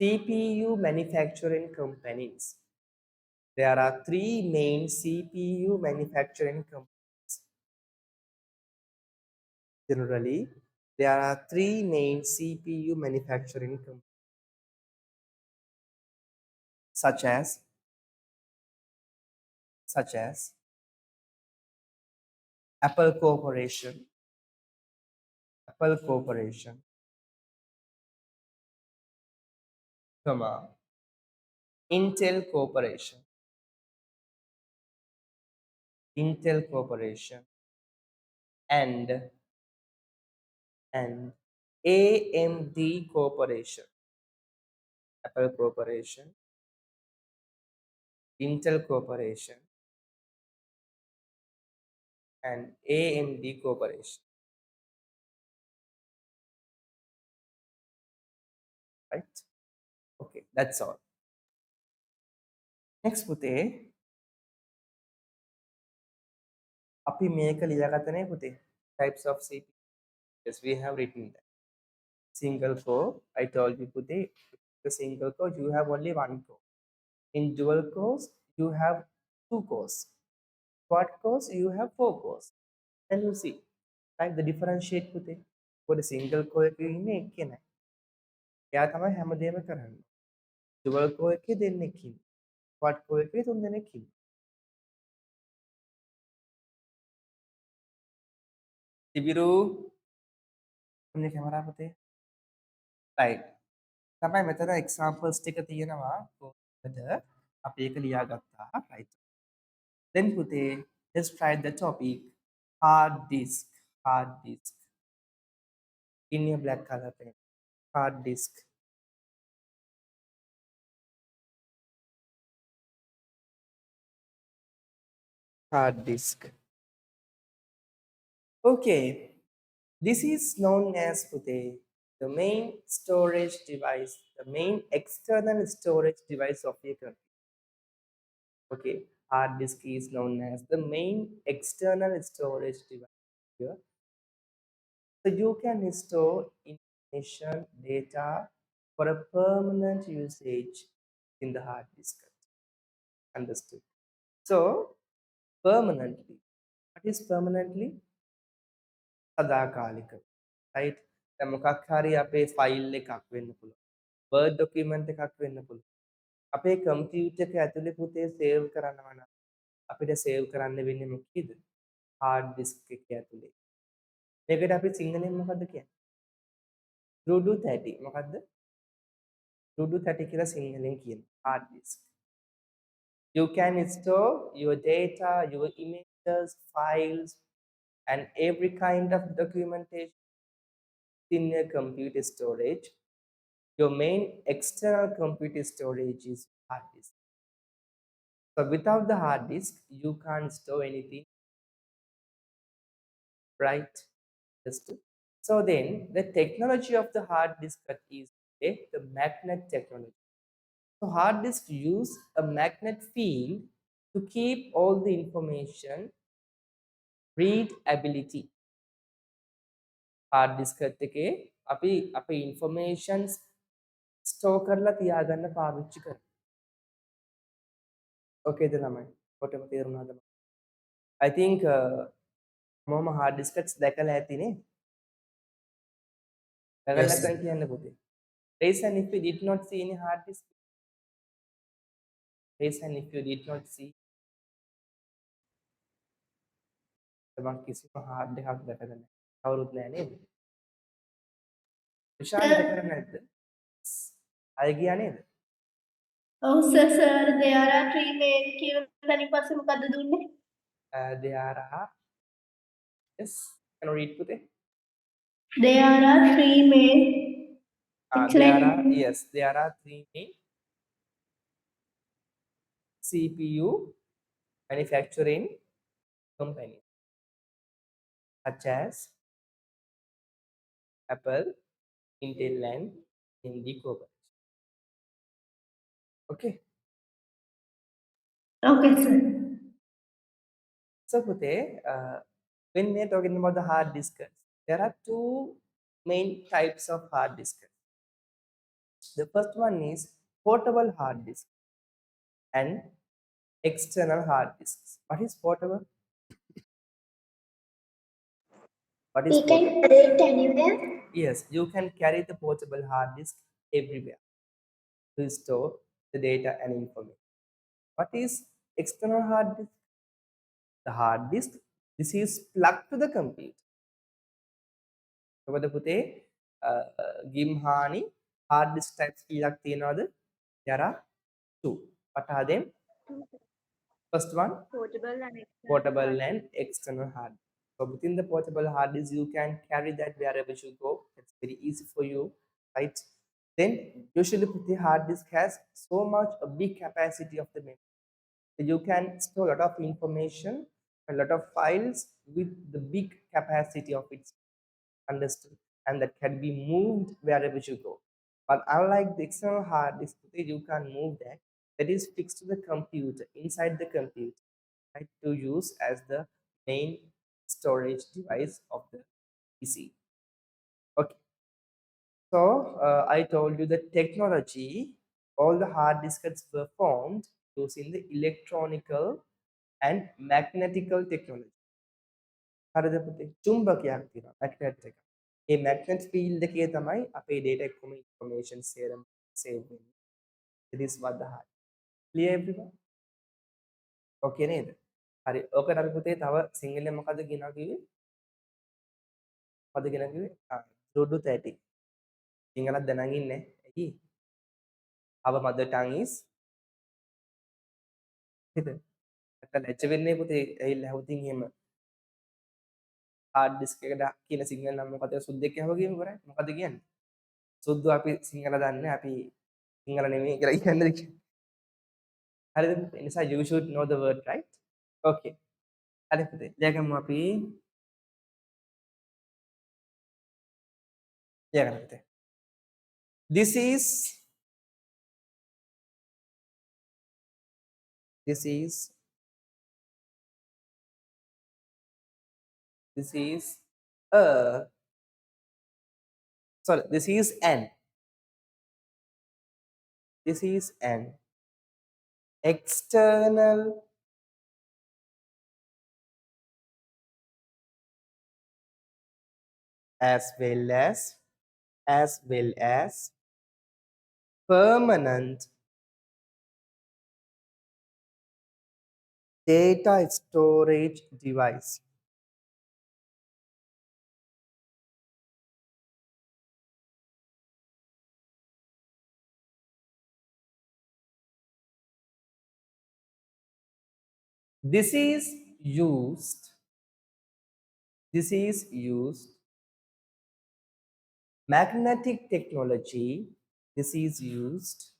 CPU manufacturing companies. There are three main CPU manufacturing companies. Generally, there are three main CPU manufacturing companies, such as Apple Corporation, comma, Intel Corporation, and AMD Corporation. Apple Corporation, Intel Corporation, and AMD Corporation. Right? Okay, that's all. Next පුතේ අපි මේක ලියාගත්තනේ පුතේ types of CPU. Yes, we have written that. Single core, I told you putte, the single core you have only one core. In dual cores you have two cores. Quad cores you have four cores. And you see, right, the differentiate putte. For the single core එකේ ඉන්නේ එක්කෙනයි. එයා තමයි හැමදේම කරන්නේ. Dual core එකේ දෙන්නෙක් ඉන්නේ. Quad core එකේ තුන් දෙනෙක් ඉන්නේ. තිබිරු ඔන්න කැමරා පුතේ. right. තමයි මෙතන examples ටික තියෙනවා කොහොමද අපි ඒක ලියාගත්තා right. Then පුතේ let's try the topic hard disk in your black color pen. Hard disk okay, this is known as putte the main storage device, the main external storage device of your computer. Okay, hard disk is known as the main external storage device here. So you can store information, data for a permanent usage in the hard disk. Understood? So permanently, what is permanently? සදාකාලික. right? දැන් මොකක් හරි අපේ file එකක් වෙන්න පුළුවන්. Word document එකක් වෙන්න පුළුවන්. අපේ කම්පියුටර් එක ඇතුලේ පුතේ සේව් කරනවා නම් අපිට සේව් කරන්න වෙන්නේ මොකේද? hard disk එකේ ඇතුලේ. මේකට අපි සිංහලෙන් මොකද්ද කියන්නේ? Rudu 30. මොකද්ද? Rudu 30 කියලා සිංහලෙන් කියන hard disk. You can store your data, your images, files, and every kind of documentation in your computer storage. Your main external computer storage is hard disk. So without the hard disk, you can't store anything, right? So then the technology of the hard disk is the magnet technology. So hard disk use a magnet field to keep all the information readability. hard disk එකේ අපි අපේ informations store කරලා තියාගන්න පාවිච්චි කරනවා. ඕකේද ළමයි? ඔතන තේරුණාද? I think මොම hard disk එකක් දැකලා ඇතිනේ. දැකලා Yes. නැත්නම් කියන්න පුතේ. Raise hand if you did not see any hard disk. Raise hand if you did not see. තමන් කිසිම hard එකක් දැකලා නැහැ. කවුරුත් නැහැ නේද? විශාල දැකලා නැද්ද? අය ගියා නේද? ඔව් sir there are three main කියන තැනින් පස්සේ මොකද්ද දුන්නේ? There are, yes, can you read Pute? There are three main There are, yes, there are three main CPU manufacturing companies such as Apple, Intel, and AMD Corporation. Okay. Okay sir. So Pute, when we are talking about the hard disks, there are two main types of hard disks. The first one is portable hard disk and external hard disks. What is portable? What is We can portable? carry it anywhere. Yes, you can carry the portable hard disk everywhere to store the data and information. What is external hard disk? The hard disk, this is plugged to the computer. ඔබද පුතේ ගිම්හානි hard disk types කීයක් තියෙනවද? There are two. What are them? First one, Portable and external portable hard and external hard disk. So within the portable hard disk, you can carry that wherever you go. It's very easy for you, right? Then usually the hard disk has so much a big capacity of the memory. So you can store a lot of information, a lot of files with the big capacity of its understood, and that can be moved wherever you go. But unlike the external hard disk, you can move that. That is fixed to the computer, inside the computer, right, to use as the main storage device of the PC. Okay. So I told you the technology, all the hard disks were formed using the electronical and magnetical technology. හරිද පුතේ? චුම්බකයක් තියෙනවා magnet එක. ඒ magnet field එකේ තමයි අපේ data එකම information save වෙන්නේ. It is what the heart. Clear everyone? Okay නේද? හරි. ඕකට අපි පුතේ තව සිංහලෙන් මොකද කියනවා කිව්වේ? මොකද කියනවා කිව්වේ? දුඩු තැටි. සිංහලක් දැනන් ඉන්නේ. ඇයි? Our mother tongue is නේද? නැත්නම් ලැජ්ජ වෙන්නේ පුතේ ඇවිල්ලා හැවුතින් එහෙම hard disk එකට කියන සිංහල නම් මොකද සුද්දෙක් ඇහුවා කියමු කරන්නේ. මොකද කියන්නේ? සුද්දෝ අපි සිංහල දන්නේ අපි සිංහල නෙමෙයි කියලා කියන්නේ. හරිද? ඒ නිසා you should know the word, right? Okay. හරි පුතේ. ලියගමු අපි. ලියගන්න පුතේ. This is this is this is a sorry, this is an external as well as permanent data storage device. This is used magnetic technology. This is used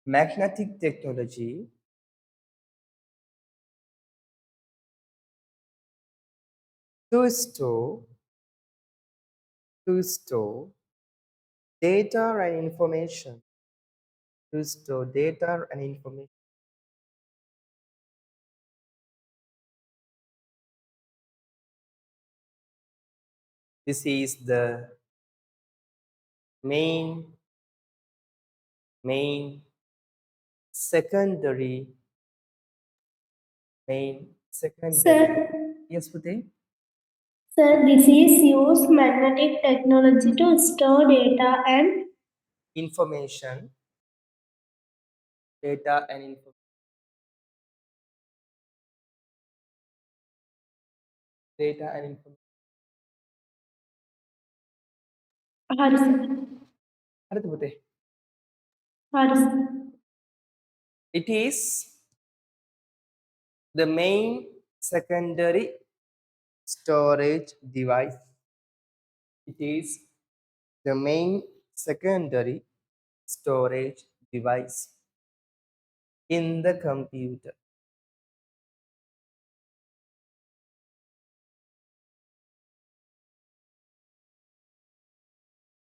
magnetic technology to store data and information. To store data and information. This is the main secondary. Sir, Yes, Pute? sir, this is use magnetic technology to store data and Information. Data and information. Data and information. හරි sir. හරිද පුතේ? හරි sir. It is the main secondary storage device. It is the main secondary storage device in the computer.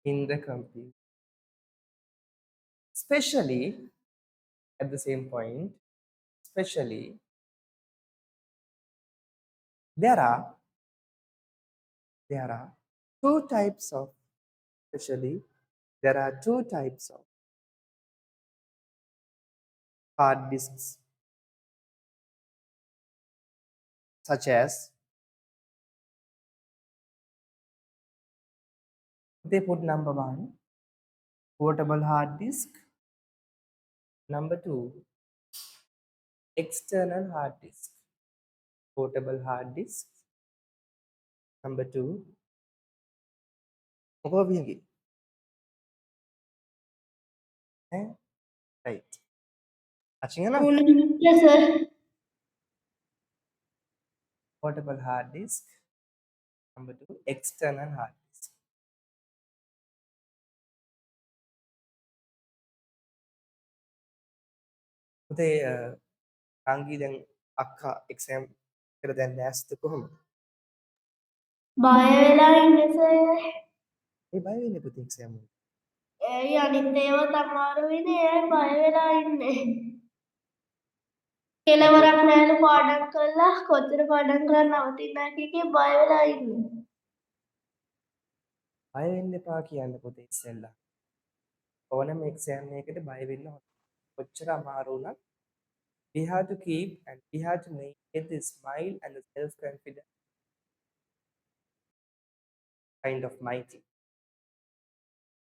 In the computer. Especially at the same point, especially there are two types of especially there are two types of hard disks, such as they put number one, portable hard disk, number two, external hard disk. Portable hard disk, number two, මොකෝ වියගේ right අචිංගන Yes, sir. portable hard disk, number two, external hard disk. පුතේ අංගී දැන් අක්කා exam කර දැන් නැස්ත කොහොමද බය වෙලා ඉන්නේ සර්. ඒ බය වෙන්නේ පුතේ එක්සෑම් වලට ඒ අනිත් ඒවා තමාරුයිනේ ඒ බය වෙලා ඉන්නේ. කෙලවරක් නැහැලු පාඩම් කළා කොච්චර පාඩම් කරලා නවතින්නේ නැහැ කිය බය වෙලා ඉන්නේ. බය වෙන්න එපා කියන්න පුතේ ඉස්සෙල්ලා ඕනම එක්සෑම් එකකට බය වෙන්න හොඳ කොච්චර අමාරු වුණත් we have to keep and we have to maintain the smile and the self confidence kind of mighty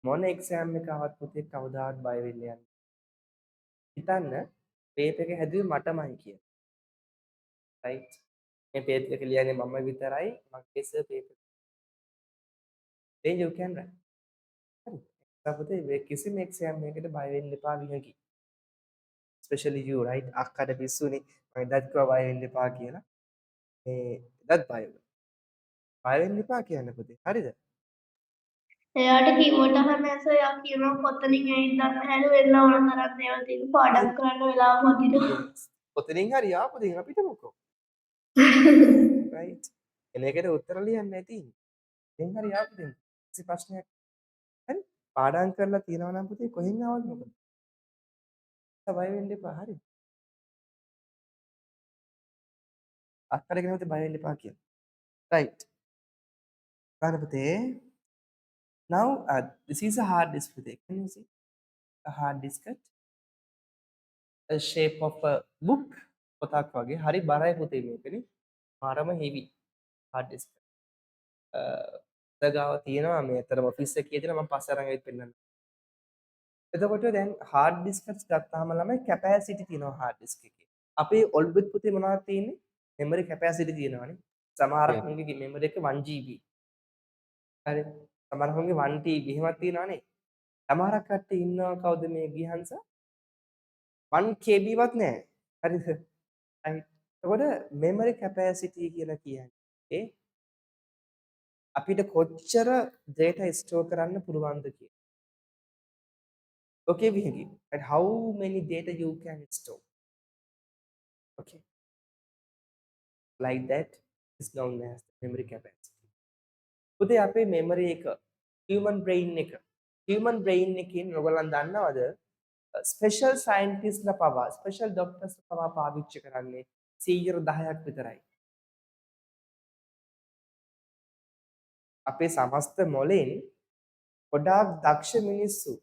මොන එක්සෑම් එක ආවත් පුතේ කවදාවත් බය වෙන්න යන්න හිතන්න පේපර් එක හැදුවේ මටමයි කියලා right මේ පේපර් එක ලියන්නේ මම විතරයි මගේ sir paper then you can write හරි එතකොට මේ කිසිම එක්සෑම් එකකට බය වෙන්න එපා විහකි especially you right අක්කට පිස්සුනේ මම එදත් කිව්වා බය වෙන්න එපා කියලා මේ එදත් බය වෙන්න එපා කියන්න පුතේ හරිද එයාට කිව්වට අහන්නේ සර් එයා කියනවා කොතනින් ඇවිත් දන්නේ නැහැලු වෙන්න ඕන තරම් දේවල් තියෙන පාඩම් කරන්න වෙලාව හොදිනවා. කොතනින් හරි ආපු දෙයක් අපිට මොකෝ right එන එකට උත්තර ලියන්න නැති දෙන් හරි ආපු දෙන්න කිසි ප්‍රශ්නයක් හරි පාඩම් කරලා තියනවා නම් පුතේ කොහෙන් ආවද මොකද බය වෙන්න එපා හරි අක්කට කෙනෙකුට බය වෙන්න එපා කියලා right ගන්න පුතේ now this is a hard disk පුතේ can you see a hard disk a shape of a book පොතක් වගේ හරි බරයි පුතේ මේකනේ මාරම heavy hard disk ගාව තියෙනවා මේ අතරම ඔෆිස් එකේ තියෙන මම පස්සේ අරන් ඇවිත් පෙන්නන්න. එතකොට දැන් hard disk එකක් ගත්තාම ළමයි capacity තියෙනවා hard disk එකේ. අපේ ඔල්බෙත් පුතේ මොනවද තියෙන්නේ? memory capacity තියෙනවානේ. සමහර කෙනෙකුගේ memory එක 1 GB. හරි. සමහර කෙනෙකුගේ 1 TB එහෙමත් තියෙනවානේ. සමහරක් කට්ටිය ඉන්නවා කවුද මේ ගිහන්ස 1 KB වත් නැහැ. හරිද? right. එතකොට memory capacity කියලා කියන්නේ අපිට කොච්චර data store කරන්න පුළුවන්ද කියලා. Okay Vihagi, and how many data you can store? Okay, like that is known as the memory capacity. පුතේ අපේ memory එක human brain එකකින් ඔයගොල්ලන් දන්නවද special scientist ලා පවා special doctors ලා පවා පාවිච්චි කරන්නේ 10%ක් විතරයි. අපේ සමස්ත මොලෙන් ගොඩාක් දක්ෂ මිනිස්සු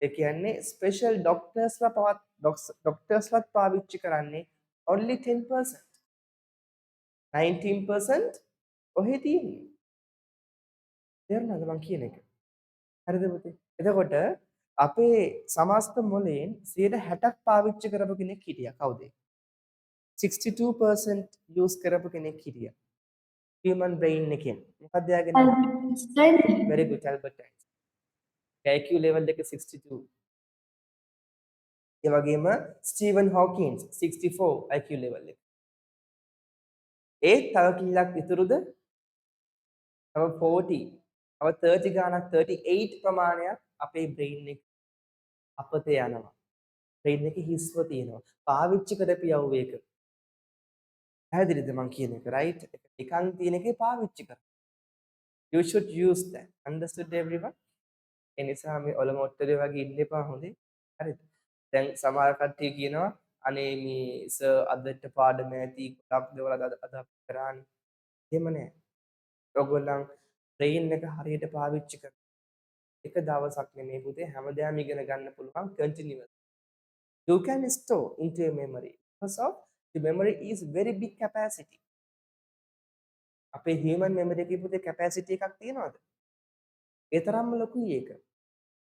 ඒ කියන්නේ ස්පෙෂල් ඩොක්ටර්ස්ලාත් පාවිච්චි කරන්නේ only 10%. 19% ඔහෙ තියෙන්නේ. තේරුණාද මං කියන එක? හරිද පුතේ? එතකොට අපේ සමස්ත මොලෙන් 60%ක් පාවිච්චි කරපු කෙනෙක් හිටියා. කවුද? 62% use කරපු කෙනෙක් හිටියා. human brain එකෙන්. මොකක්ද යාගේ නම? very good Albert Einstein. IQ level එක 62. ඒ වගේම ස්ටීවන් හොකින්ස් 64 IQ level එක. ඒත් තව කීයක් ඉතුරුද? තව 40 තව 30 ගානක් 38 ප්‍රමාණයක් අපේ බ්‍රේන් එක අපතේ යනවා. බ්‍රේන් එක හිස්ව තියෙනවා. පාවිච්චි කරපියව් ඒක. පැහැදිලිද මං කියන එක? රයිට්? එකන් තියෙන එකේ පාවිච්චි කරන්න. You should use that. Understood everyone? ඒ නිසා මේ ඔලොමොට්ටලේ වගේ ඉන්න එපා හොඳේ. හරිද? දැන් සමහර කට්ටිය කියනවා අනේ මේ සර් අදට පාඩම ඇති ගොඩක් දේවල් අද අපි කරානේ. එහෙම නෑ. ඔයගොල්ලන් බ්‍රේන් එක හරියට පාවිච්චි කරනවා. එක දවසක් නෙමෙයි පුතේ හැමදාම ඉගෙන ගන්න පුළුවන් continuous. You can store into your memory because of the memory is very big capacity. අපේ human memory එකේ පුතේ capacity එකක් තියෙනවද? ඒ තරම්ම ලොකුයි ඒක.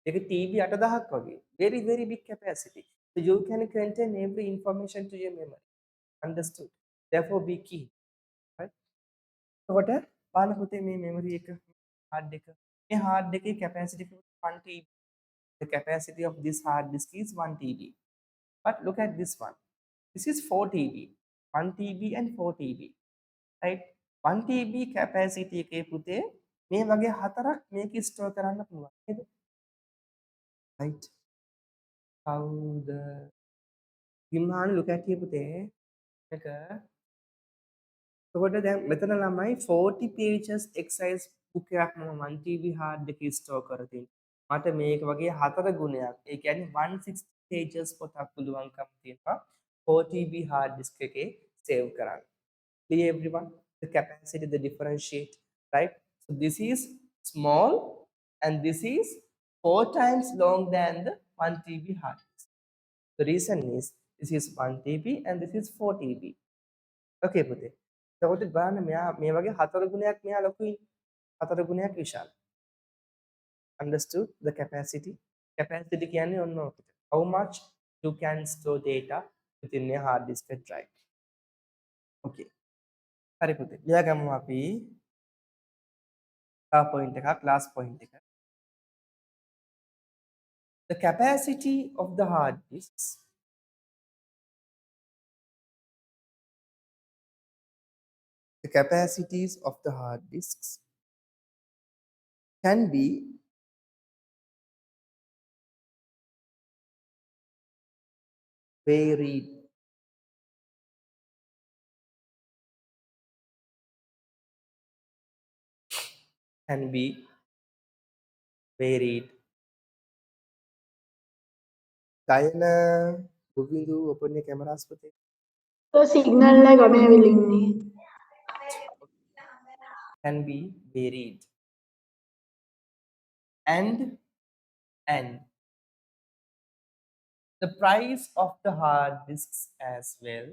ඒක TB 8000ක් වගේ. Very very big capacity. So you can contain every information to your memory. Understood? Therefore be key. Right? එතකොට බලන්න පුතේ මේ memory එක hard එක. මේ hard එකේ capacity 1 TB. The capacity of this hard disk is 1 TB. But look at this one. This is 4 TB. 1 TB and 4 TB. Right? 1 TB capacity එකේ පුතේ මේ වගේ හතරක් මේක ස්ටෝර් කරන්න පුළුවන් නේද? Right? කවුද? විමාන look at here පුතේ. එක එතකොට දැන් මෙතන ළමයි 40 pages exercise book එකක් මම 1 TB hard එකේ ස්ටෝර් කරලා තියෙනවා. මට මේක වගේ හතර ගුණයක්. ඒ කියන්නේ 160 pages පොතක් පුළුවන්කම තියෙනවා 4 TB hard disk එකේ save කරන්න. Clear everyone? The capacity, the differentiate, right? So this is small and this is 4 times long than the 1 TB hard disk. The reason is this is 1 TB and this is 4 TB. Okay, පුතේ. එතකොට බලන්න මෙයා මේ වගේ හතර ගුණයක් මෙයා ලොකුයි. හතර ගුණයක් විශාල. Understood the capacity? Capacity කියන්නේ ඔන්න ඔකට. How much you can store data within a hard disk drive. Okay. හරි පුතේ. ලියාගමු අපි තව point එකක් last point එක. The capacity of the hard disks the capacities of the hard disks can be varied. Can be varied. Diana, Govindu, open your cameras පුතේ. Signal එක ගමේ ඇවිල්ලා ඉන්නේ. Can be varied. And the price of the hard disks as well.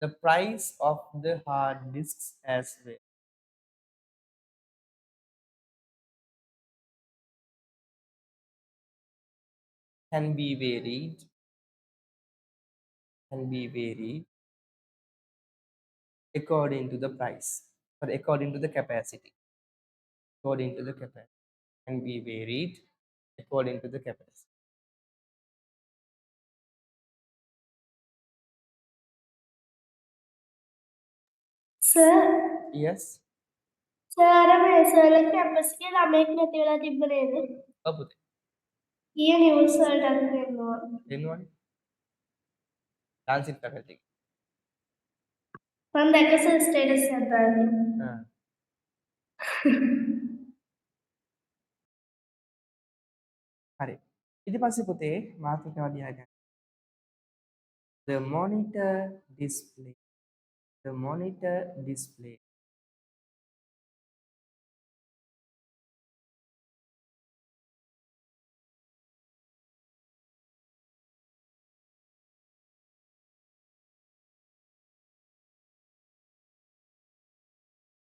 The price of the hard disks as well. Can be varied. Can be varied according to the price or according to the capacity. According to the capacity. Can be varied according to the capacity. Sir Yes. Sir මේ සර්ලා campus එකේ ළමෙක් නැති වෙලා තිබ්බ නේද? ඔව් පුතේ. ඊයේ නිවුස් වලටත් වෙනවා. එන්නවනේ. Dancing faculty. මම දැක්ක සර් ස්ටේටස් එකක් දාන්නේ. Ah. හරි. ඊට පස්සේ පුතේ මාතෘකාව ලියාගන්න. The monitor display. The monitor display.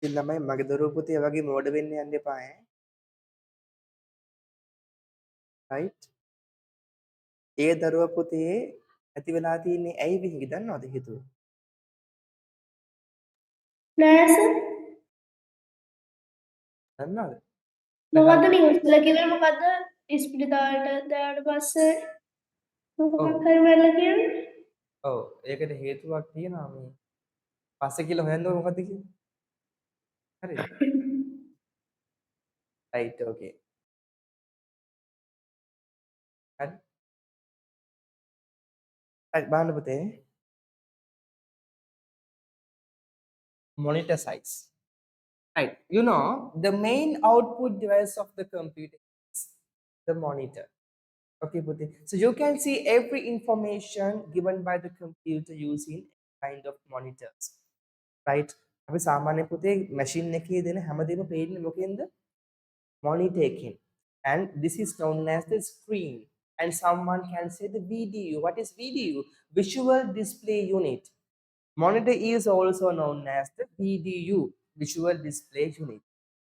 ඉතින් ළමයි මගේ දරුවෝ පුතේ වගේ මෝඩ වෙන්න යන්න එපා ඈ. right? ඒ දරුවා පුතේ ඇති වෙලා තියෙන්නේ ඇයි විහිංගි දන්නවද හේතුව? නෑ සර්. දන්නවද? මොකද්ද නිවුස් වල කිව්වේ මොකද්ද? ඉස්පිරිතාලට දාට පස්සේ මොකක් ඔව්. හරි වෙලා කියන්නේ. ඔව්. ඒකට හේතුවක් තියෙනවා මේ. පස්සේ කියලා හොයන්න ඕන මොකද්ද කියලා. හරිද? රයිට් ඕකේ. හරි. හරි බලන්න පුතේ. Monitor size. Right. You know, the main output device of the computer is the monitor. Okay, Puti. So you can see every information given by the computer using kind of monitors. Right? අපි සාමාන්‍ය පුතේ machine එකේ දෙන හැමදේම පේන්නේ මොකෙන්ද? Monitor එකෙන්. And this is known as the screen. And someone can say the VDU. What is VDU? Visual Display Unit. Monitor is also known as the VDU, Visual Display Unit.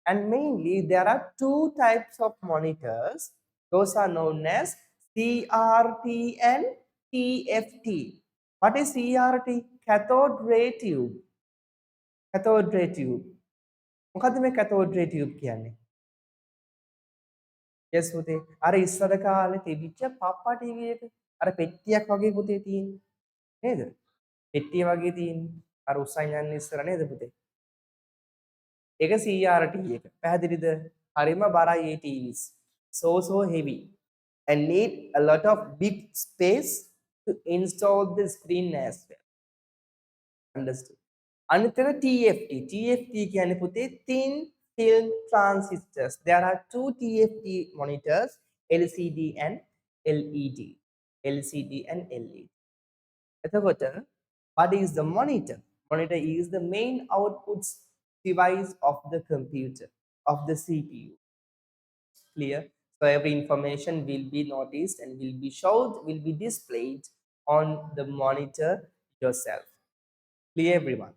And mainly there are two types of monitors. Those are known as CRT and TFT. What is CRT? Cathode ray tube. Cathode ray tube. මොකද්ද මේ cathode ray tube කියන්නේ? Yes පුතේ. අර ඉස්සර කාලේ තිබිච්ච පප්පා TV එක. අර පෙට්ටියක් වගේ පුතේ තියෙන්නේ. නේද? පෙට්ටිය වගේ තියෙන්නේ. අර උස්සන් යන්නේ ඉස්සර නේද පුතේ? ඒක CRT එක. පැහැදිලිද? හරිම බරයි ඒ TVs. So heavy and need a lot of big space to install the screen as well. Understood? අනිත් එක TFT. TFT කියන්නේ පුතේ thin film transistors. There are two TFT monitors, LCD and LED. LCD and LED. එතකොට what is the monitor? Monitor is the main output device of the computer, of the CPU. Clear? So every information will be noticed and will be showed, will be displayed on the monitor yourself. Clear everyone?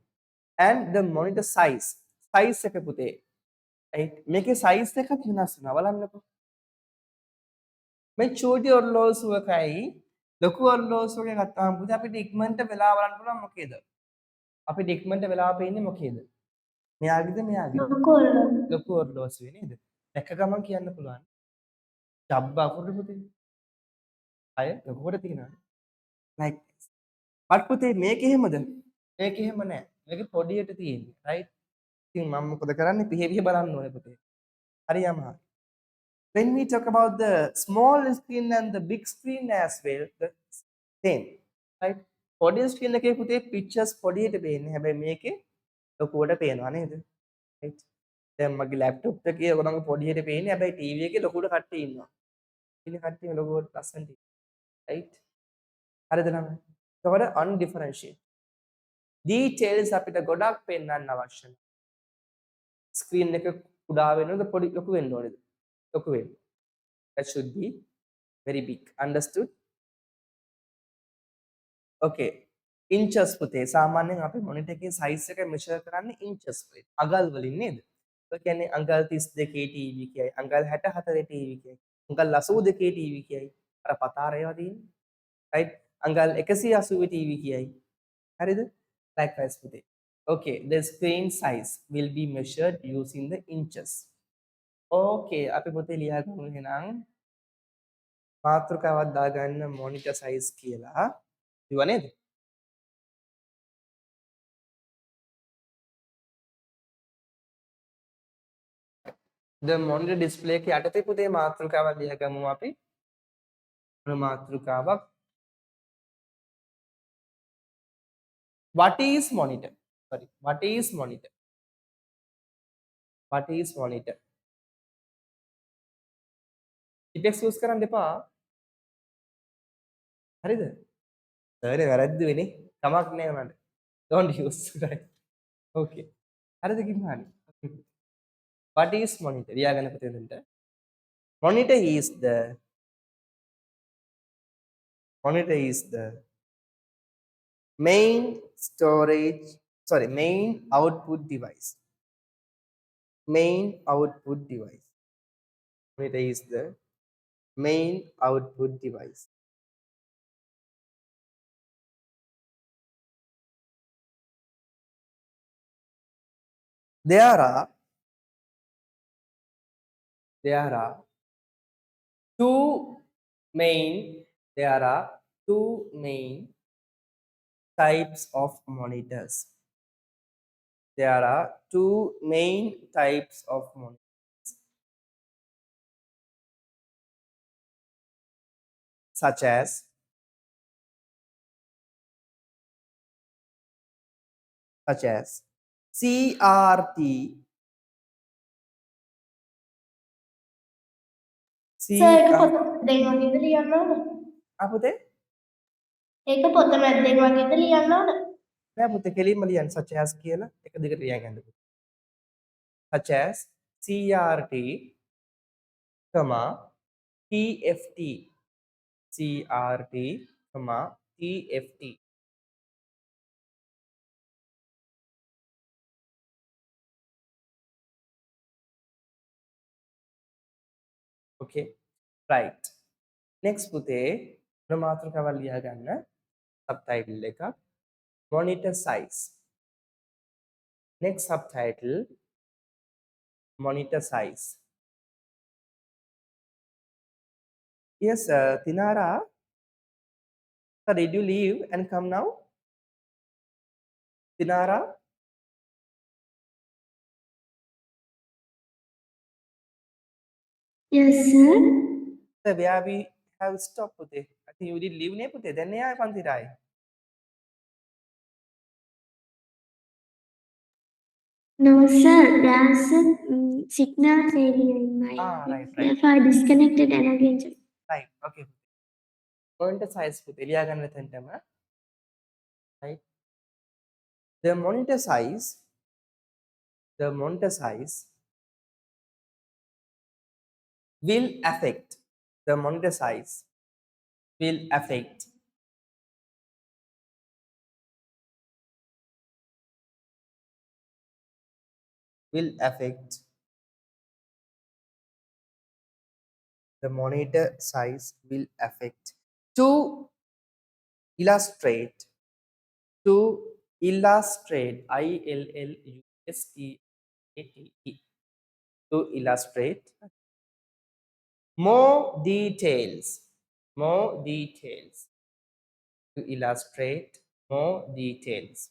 And the monitor size. Size එක පුතේ. Right? මේකේ size එකක් වෙනස් වෙනවා. බලන්නකෝ. මේ චූටි ඔරලෝසුවකයි ලොකු ඔරලෝසුවක ගත්තාම පුතේ අපිට ඉක්මනට වෙලා බලන්න පුළුවන් මොකේද? අපිට ඉක්මනට වෙලා පේන්නේ මොකේද? මෙයාගේද මෙයාගේද? ලොකු ඔරලෝසුවේ නේද? දැක්ක ගමන් කියන්න පුළුවන්. ජබ්බ අකුරු පුතේ. අය ලොකුවට තියෙනවා. Like this. but පුතේ මේක එහෙමද? මේක එහෙම නෑ. මේක පොඩියට තියෙන්නේ. right? ඉතින් මම මොකද කරන්නේ? පිහේ බලන්න ඕනේ පුතේ. හරියම හරි. When we talk about the small screen and the big screen as well, the same. Right? පොඩි screen එකේ පුතේ pictures පොඩියට පේන්නේ. හැබැයි මේකේ ලොකුවට පේනවා නේද? right? දැන් මගේ laptop එකේ ඔයගොල්ලන්ගේ පොඩියට පේන්නේ. හැබැයි TV එකේ ලොකුවට කට්ටිය ඉන්නවා. ඉතින් කට්ටිය ලොකුවට ලස්සනට. right? හරිද ළමයි? ඒකට undifferentiate. details අපිට ගොඩක් පෙන්වන්න අවශ්‍ය නැහැ. screen එක කුඩා වෙනවද පොඩි ලොකු වෙන්න ඕනේද? ලොකු වෙන්න. That should be very big. Understood? Okay. Inches පුතේ සාමාන්‍යයෙන් අපි මොනිටර් එකේ size එක measure කරන්නේ inches වලින්. අඟල් වලින් නේද? ඒ කියන්නේ අඟල් 32 TV කියයි, අඟල් 64 TV කියයි, අඟල් 82 TV කියයි. අර පතාර ඒවා තියෙන්නේ. right? අඟල් 180 TV කියයි. හරිද? Likewise පුතේ. Okay, the screen size will be measured using the inches. Okay, අපි පුතේ ලියා ගමු එහෙනම් මාතෘකාවක් දාගන්න monitor size කියලා. ඉව නේද? the monitor display එක යටතේ පුතේ මාතෘකාවක් ලියා ගමු අපි. මොන මාතෘකාවක්? What is monitor? Sorry, what is monitor? What is monitor? ටිකෙක්ස් යූස් කරන්න එපා. හරිද? සර් වැරද්ද වෙන්නේ. කමක් නෑ උනට. Don't use. right? Okay. හරිද කිව්වහනේ? What is monitor? ලියාගන්න පුතේ දෙන්න. Monitor is the main main output device. Main output device. Monitor is the main output device. There are two main there are two main types of monitors. There are two main types of monitors, such as CRT. Sir ඒක පොත දෙක වගේද ලියන්න ඕන? apa teh? ඒක පොත මැද්දෙන් වගේද ලියන්න ඕන? Nෑ පුතේ කෙලින්ම ලියන්න such as කියලා එක දිගට ලියන් යන්න පුතේ. Such as CRT, TFT. CRT, TFT. Okay, right. Next පුතේ මොන මාතෘකාවක් ලියා ගන්න subtitle එක monitor size. Next subtitle monitor size. Yes, Tinara, sir, did you leave and come now? Tinara? Yes, sir. Sir, where we have stopped පුතේ. I think you did leave නේ පුතේ. දැන් එයා පන්තිට ආයේ. No, sir. There's a signal failure in my Right. Therefore, I disconnected and again. Right. Okay. Monitor size පුතේ ලියා ගන්න තැනටම. Right. The monitor size will affect the monitor size will affect the monitor size will affect to illustrate ILLUSTRATE to illustrate more details to illustrate more details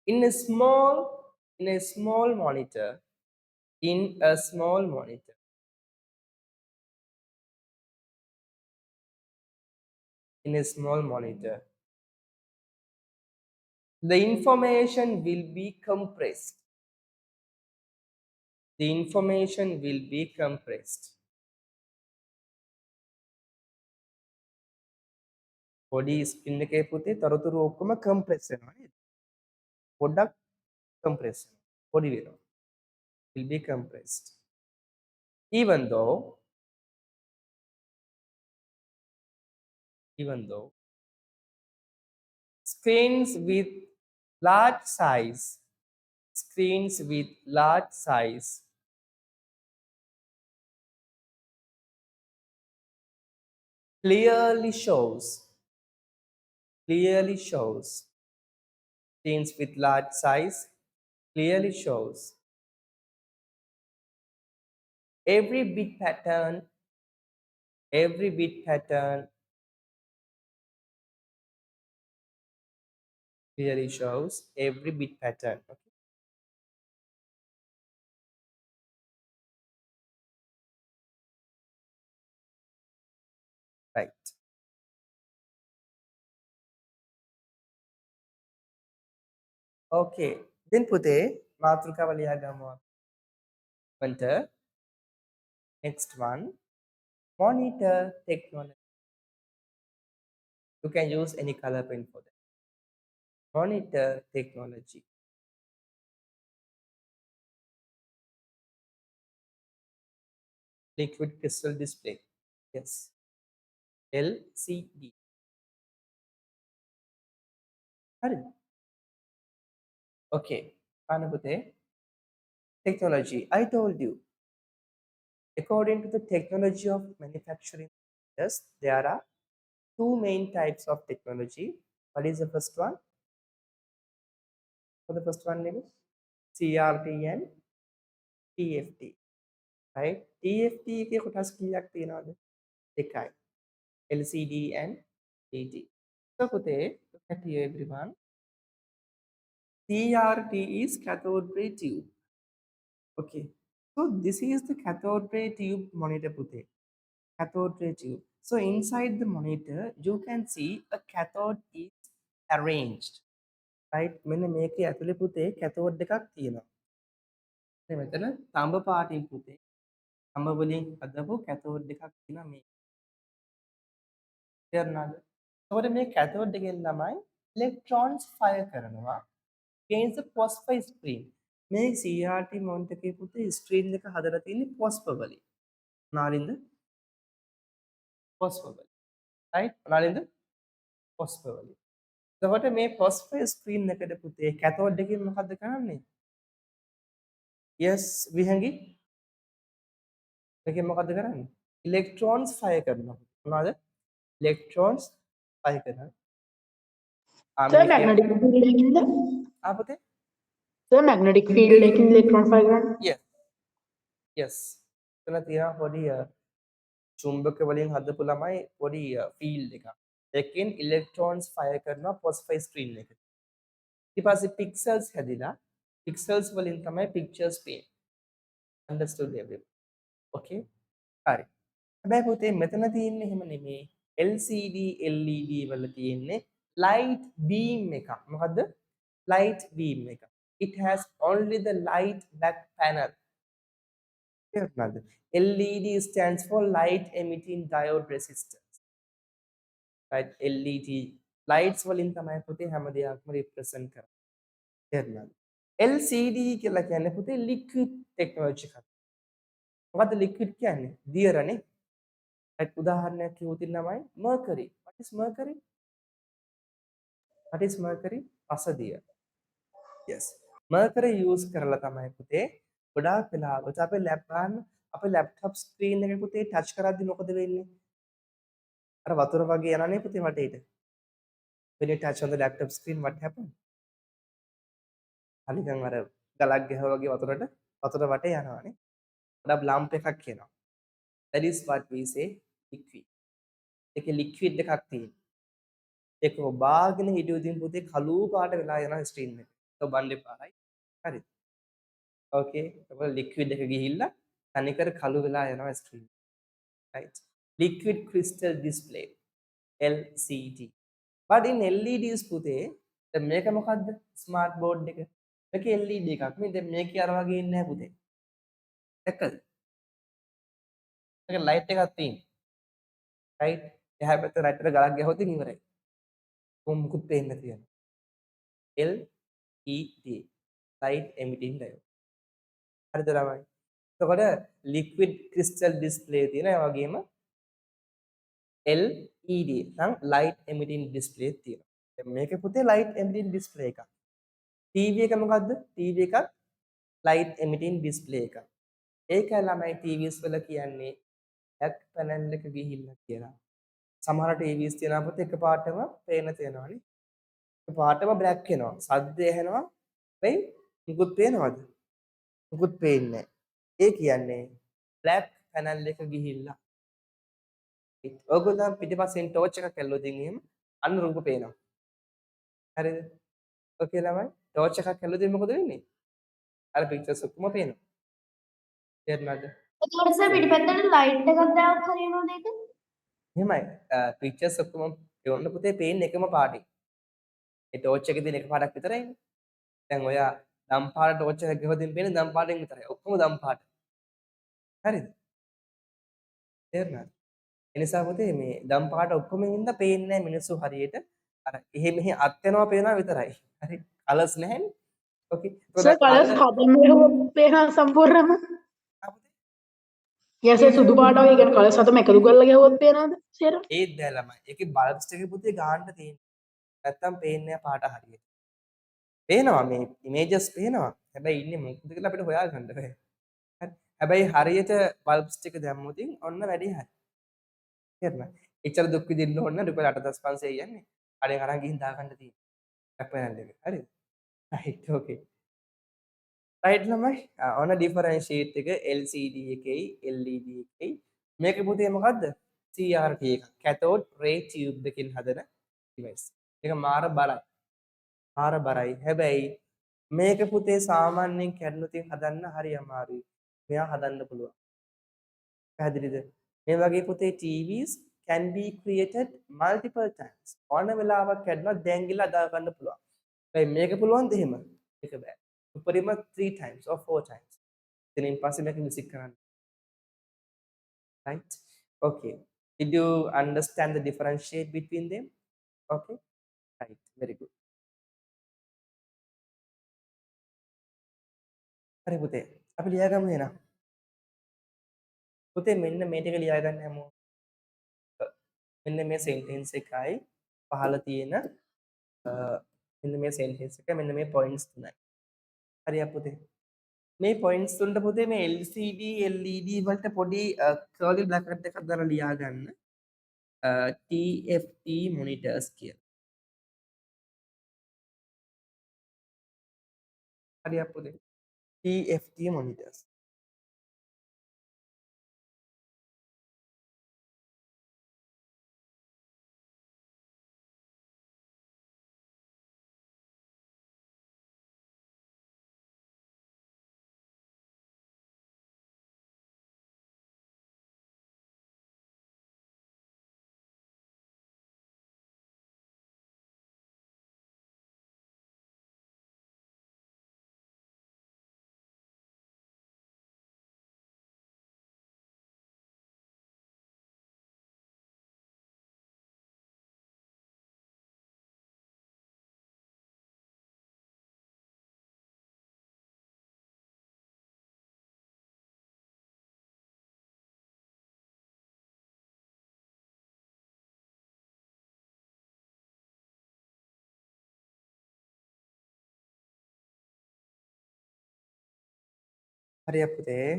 in a small monitor the information will be compressed body screen එකේ පුතේ තොරතුරු ඔක්කොම compress වෙනවා නේද පොඩ්ඩක් compress වෙනවා පොඩි වෙනවා will be compressed even though screens with large size clearly shows screens with large size clearly shows every bit pattern clearly shows every bit pattern. Okay. Right. Okay. Then පුතේ මාතෘකාව ලියා ගමු. Next one, monitor technology. You can use any color pen for that. Monitor technology. Liquid crystal display. Yes. LCD. හරිද? Okay. Anubute. Technology. I told you. According to the technology of manufacturing, yes, there are two main types of technology. What is the first one? For the first one is CRT and TFT. Right? TFT එකේ කොටස් කීයක් තියෙනවද? එකයි. LCD and DT. So පුතේ, look at here everyone. CRT is cathode ray tube. Okay. So this is the cathode ray tube monitor පුතේ. Cathode ray tube. So inside the monitor, you can see a cathode is arranged. Right? මෙන්න මේකේ ඇතුලේ පුතේ cathode දෙකක් තියෙනවා. මෙතන තඹ පාටින් පුතේ තඹ වලින් හදපු cathode දෙකක් තියෙනවා මේ. තේරුණාද? එතකොට මේ cathode එකෙන් තමයි electrons fire කරනවා against the phosphor screen. මේ CRT monitor එකේ පුතේ screen එක හදලා තියෙන්නේ phosphor වලින්. මොනාලින්ද? phosphor වලින්. right? මොනාලින්ද? phosphor වලින්. එතකොට මේ phosphor screen එකට පුතේ cathode එකෙන් මොකද්ද කරන්නේ? yes විහංගි මේකෙන් මොකද්ද කරන්නේ? electrons fire කරනවා. මොනවාද? electrons fire කරනවා. Sir, magnetic field එකකින්ද? පුතේ? Sir, magnetic field එකකින් electron fire කරන්නේ? yes yes එතන තියෙනවා පොඩි චුම්බක වලින් හදපු ළමයි පොඩි ෆීල්ඩ් එකක්. ඒකෙන් electrons fire කරනවා phosphor screen එකට. ඊට පස්සේ pixels හැදිලා pixels වලින් තමයි pictures පේන්නේ. understood everyone? okay හරි. හැබැයි පුතේ මෙතන තියෙන්නේ එහෙම නෙමෙයි. LCD LED වල තියෙන්නේ light beam එකක්. මොකද්ද? light beam එක. It has only the light back panel. තේරුණාද? LED stands for light emitting diode resistance. right? LED lights වලින් තමයි පුතේ හැම දෙයක්ම represent කරන්නේ. තේරුණාද? LCD කියලා කියන්නේ පුතේ liquid technology එකක්. මොකද්ද liquid කියන්නේ? දියරනේ. right? උදාහරණයක් කිව්වොත් තමයි mercury. What is mercury? What is mercury? රසදිය. yes. mercury use කරලා තමයි පුතේ ගොඩාක් වෙලාවට අපේ අපේ laptop screen එක පුතේ touch කරද්දි මොකද වෙන්නේ? අර වතුර වගේ යනනේ පුතේ වටේට. when you touch on the laptop screen what happen? අනිකන් අර ගලක් ගැහුවා වගේ වතුර වටේ යනවානේ. ගොඩක් lump එකක් එනවා. that is what we say liquid. ඒකේ liquid එකක් තියෙනවා. ඒක ඔබාගෙන හිටියොතින් පුතේ කළු පාට වෙලා යනවා screen එක. ඒක බණ්ඩේ පාරයි. හරිද? okay. ඒක liquid එක ගිහිල්ලා තනිකර කළු වෙලා යනවා screen. right? liquid crystal display LCD. but in LEDs පුතේ දැන් මේක මොකද්ද? smart board එක. මේක LED එකක්. මේ දැන් මේකේ අර වගේ ඉන්නේ නැහැ පුතේ. දැක්කද? මේක light එකක් තියෙනවා. right? එහා පැත්තේ right එකට ගලක් ගැහුවොත් ඉවරයි. කොහොම මුකුත් පේන්නේ නැති යනවා. LED light emitting diode. හරිද ළමයි? එතකොට liquid crystal display තියෙන ඒ වගේම LED නම් light emitting display තියෙනවා. දැන් මේකේ පුතේ light emitting display එකක්. TV එක මොකද්ද? TV එකක් light emitting display එකක්. ඒක ළමයි TVs වල කියන්නේ back panel එක ගිහිල්ලා කියලා. සමහර TVs තියෙනවා පුතේ එකපාරටම පේන තියෙනවානේ. එකපාරටම black වෙනවා. සද්ද ඇහෙනවා. වෙයි මුකුත් පේනවද? මුකුත් පේන්නේ නැහැ. ඒ කියන්නේ black panel එක ගිහිල්ලා ඔයගොල්ලන් පිටිපස්සෙන් ටෝච් එකක් ඇල්ලුවොත් එහෙම අන්න රූප පේනවා. හරිද? ඔකේ ළමයි ටෝච් එකක් ඇල්ලුවොත් මොකද වෙන්නේ? අර පික්චර්ස් ඔක්කොම පේනවා. තේරුණාද? එතකොට සර් පිටිපැත්තට ලයිට් එකක් දාවත් හරියනවද ඒක? එහෙමයි. පික්චර්ස් ඔක්කොම පේන්න පුතේ පේන්නේ එකම පාටින්. ඒ ටෝච් එකේ තියෙන එක පාටක් විතරයිනේ. දැන් ඔයා දම් පාට ටෝච් එකක් ගහුවොත් පේන්නේ දම් පාටෙන් විතරයි. ඔක්කොම දම් පාට. හරිද? තේරුණාද? එනිසා පුතේ මේ දම් පාට ඔක්කොම ඉඳලා පේන්නේ නැහැ මිනිස්සු හරියට. අර එහෙ මෙහෙ අත් වෙනවා පේනවා විතරයි. හරි. කලර්ස් නැහැනේ. ඕකේ. Sir, colors හදන්න පේනවා සම්පූර්ණයෙන්ම. yes sir, සුදු පාට වගේ කියන්නේ colors හතම එකතු කරලා ගැහුවොත් පේනවද? sir? ඒත් බෑ ළමයි. ඒකේ බල්බ්ස් ටික පුතේ ගාන්න තියෙන්නේ. නැත්තම් පේන්නේ නැහැ පාට හරියට. පේනවා මේ ඉමේජස් පේනවා. හැබැයි ඉන්නේ මොකද කියලා අපිට හොයාගන්න බෑ. හරි. හැබැයි හරියට බල්බ්ස් ටික දැම්මොත් ඔන්න වැඩි හරි. තේරුණා? එච්චර දුක් විඳින්න ඕන රුපියල් 8500 යන්නේ. අරෙන් අරන් ගිහින් දාගන්න තියෙන්නේ. පැනල් එක. හරිද? right, okay. right ළමයි ඔන්න ඩිෆරන්ෂিয়েට් එක LCD එකයි LED එකයි මේක පුතේ මොකද්ද CRT එක cathode ray tube දෙකකින් හදන device ඒක මාර බරයි හැබැයි මේක පුතේ සාමාන්‍යයෙන් කැඩුනොත් හදන්න හරි අමාරුයි මෙයා හදන්න පුළුවන් පැහැදිලිද මේ වගේ පුතේ TVs can be created multiple times ඕන වෙලාවක් කැඩුණා දැන් ගිහලා අදා ගන්න පුළුවන් හැබැයි මේක පුළුවන්ද එහෙම ඒක බෑ උපරිම 3 times or 4 times ඉතින් පස්සේ මේක විසික් කරන්න right okay did you understand the differentiate between them okay right very good හරි පුතේ අපි ලියාගමු එහෙනම් පුතේ මෙන්න මේ ටික ලියා ගන්න හැමෝම මෙන්න මේ sentence එකයි පහළ තියෙන මෙන්න මේ sentence එක මෙන්න මේ points තුනයි හරියක් පුතේ මේ points තුනට පුතේ මේ LCD LED වලට පොඩි curly bracket එකක් දාලා ලියා ගන්න TFT monitors කියලා හරියක් පුතේ TFT monitors හරියක් පුතේ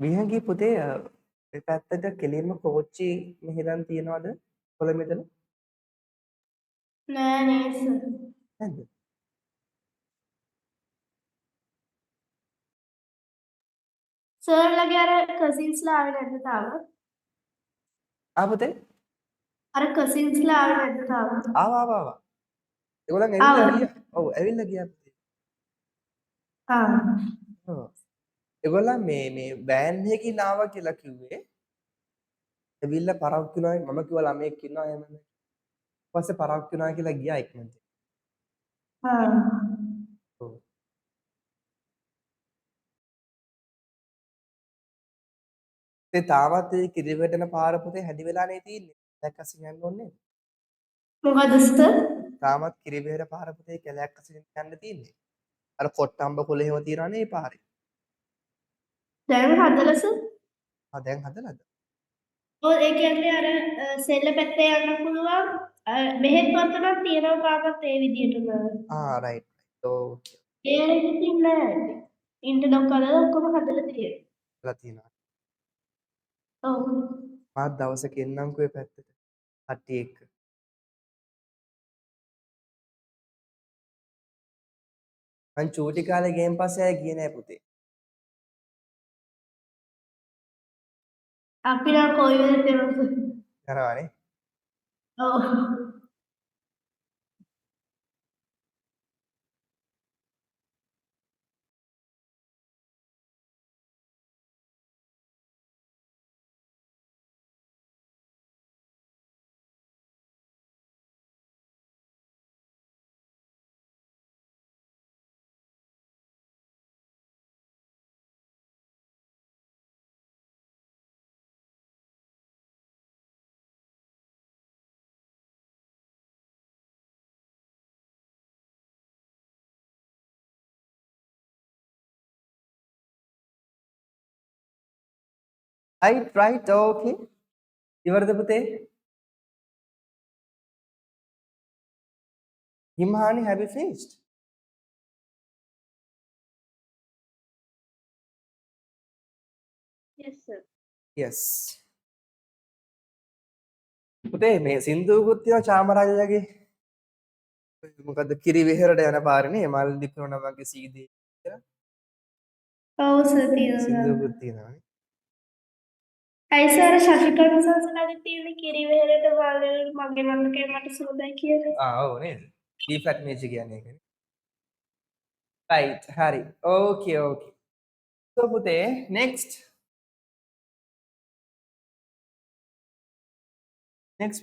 විහංගී පුතේ ඒ පැත්තට කෙලින්ම කෝච්චි මෙහෙදන් තියනවද කොළඹ නෑ නේද සර්. නැද්ද සර්ලගේ අර කසින්ස්ලා ආවේ නැද්ද තාම? පුතේ අර කසින්ස්ලා ආවේ නැද්ද තාම? ආවා ඒගොල්ලන් ඇවිල්ලා ආවා. ගියා ඔව් ඇවිල්ලා ගියා පුතේ ආ. ඔව් ඒගොල්ලන් මේ වෑන් එකකින් ආවා කියලා කිව්වේ ඇවිල්ලා පරක්කු වෙනවා මම කිව්වා ළමයෙක් ඉන්නවා එහෙම ඊට පස්සේ පරක්කු වෙනවා කියලා ගියා ඉක්මනට ආ. ඔව් ඒ තාමත් ඒ කිරිවෙටන පාර පුතේ හැදි වෙලානේ තියෙන්නේ කැලයක් අස්සෙන් යන්න ඕනේ මොකද සර්? තාමත් කිරිවෙහෙර පාර පුතේ කැලයක් අස්සෙන් යන්න තියෙන්නේ අර කොට්ටම්බ පොළ එහෙම තියනවනේ ඒ පාරේ දැන් හදලා සර්? දැන් හදලාද ඔව් ඒ කියන්නේ අර සෙල්ල පැත්තේ යන්න පුළුවන් මෙහෙත් වත්තනක් තියෙනවා තාමත් ඒ විදිහටම. රයිට් ඕකේ ඒ ඉතින් නෑ. ඉන්ටර්නෙට් කරලා ඔක්කොම හදලා තියෙනවා. හදලා තියෙනවා ඔව්. මාත් දවසක එන්නම්කෝ ඒ පැත්තට කට්ටිය එක්ක මං චූටි කාලේ ගේම් පස්සේ ආයේ ගියේ නෑ පුතේ අපි නම් කොයි වෙලද එනවා. කරානේ ඔව්. right okay ඉවරද පුතේ හිමහානි have you finished Yes, sir. yes. පුතේ මේ සින්දුවකුත් තියෙනවා චාමරාජයාගේ. මොකද්ද කිරි වෙහෙරට යන පාරනේ මල් දිපුන වගේ සීදී කියලා ඔව් සර් තියෙනවා. සින්දුවකුත් තියෙනවානේ. ඇයි සර් ශශිකරණ සර් තියෙන කිරි වෙහෙරට මගේ මතකේ මට සුවදයි කියලා. ඔව් නේද? B flat major කියන්නේ ඒකනේ. right හරි. okay okay. so පුතේ next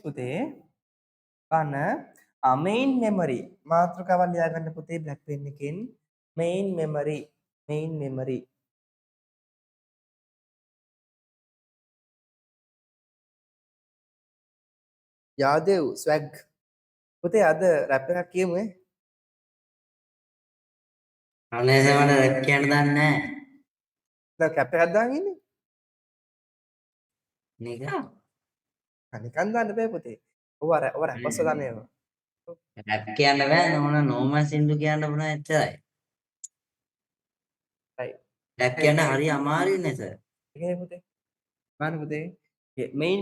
පුතේ අන්න main memory මාතෘකාවක් ලියාගන්න පුතේ black pen එකෙන් main memory යාදෙව් swag පුතේ අද රැප් එකක් කියමු ඈ. අනේ මට රැප් කියන්න දන්නේ නැහැ. දැන් කැප් එකක් දාගෙන ඉන්නේ. නිකන් නිකන් දාන්න බෑ පුතේ. ඔව රැප්ස් දාන්නේ ඒවා. රැප් කියන්න බෑ නෝන නෝමල් සින්දු කියන්න පුළුවන් එච්චරයි. right. රැප් කියන්න හරි අමාරුයි නේ සර්. ඒකනේ පුතේ. බලන්න පුතේ. main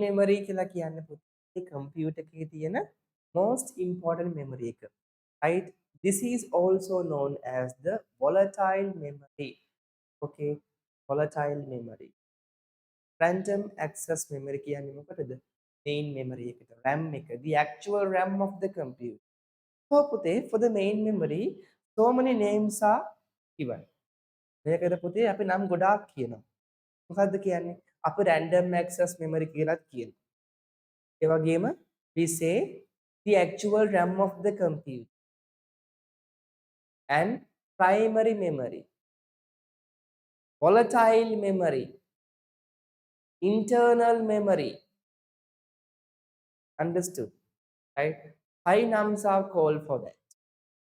memory කියලා කියන්නේ පුතේ කම්පියුටර් එකේ තියෙන most important memory එක. right. This is also known as the volatile memory. okay. volatile memory. random access memory කියන්නේ මොකටද? main memory එකට. RAM එක. the actual RAM of the computer. so පුතේ for the main memory so many names are given. මේකද පුතේ අපි නම් ගොඩාක් කියනවා. මොකද්ද කියන්නේ? අපි random access memory කියලාත් කියනවා. ඒ වගේම we say the actual RAM of the computer and primary memory, volatile memory, internal memory. Understood? Right? 5 names are called for that.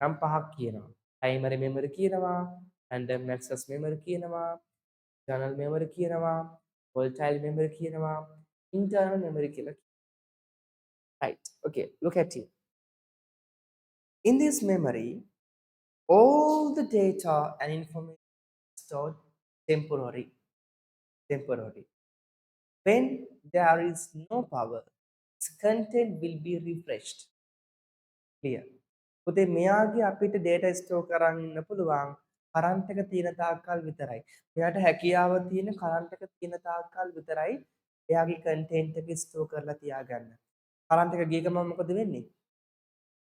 නම් පහක් කියනවා. primary memory කියනවා, random access memory කියනවා, external memory කියනවා, volatile memory කියනවා, internal memory කියලා. Right. Okay, look at it. In this memory, all the data and information is stored temporarily. When there is no power, its content will be refreshed. Clear? පුතේ මෙයාගේ අපිට data store කරන් ඉන්න පුළුවන් current එක තියෙන තාක්කල් විතරයි. මෙයාට හැකියාව තියෙන කරන්ට් එක තියෙන තාක්කල් විතරයි එයාගේ content එක store කරලා තියාගන්න. කරන්ට් එක ගිය ගමන් මොකද වෙන්නේ?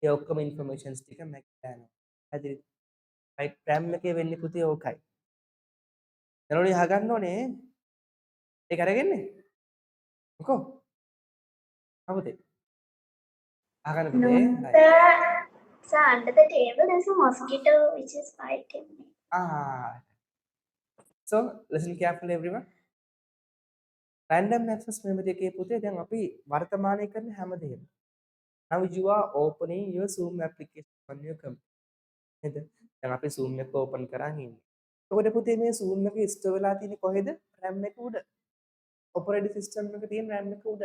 ඒ ඔක්කොම informations ටික මැකිලා යනවා. හරිද? right RAM එකේ වෙන්නේ පුතේ ඕකයි. එනෝනේ අහගන්න ඕනේ. ඒක අරගෙන්නේ. මොකෝ? අපුතේ. අහගන්න No, පුතේ. sir, under the table there's a mosquito which is biting me. So listen carefully everyone. Random access memory එකේ පුතේ දැන් අපි වර්තමානයේ කරන හැමදේම. Now you are opening your Zoom application on your computer. නේද? දැන් අපි Zoom එක open කරන් ඉන්නේ. එතකොට පුතේ මේ Zoom එක store වෙලා තියෙන්නේ කොහෙද? RAM එක උඩ. Operating system එක තියෙන RAM එක උඩ.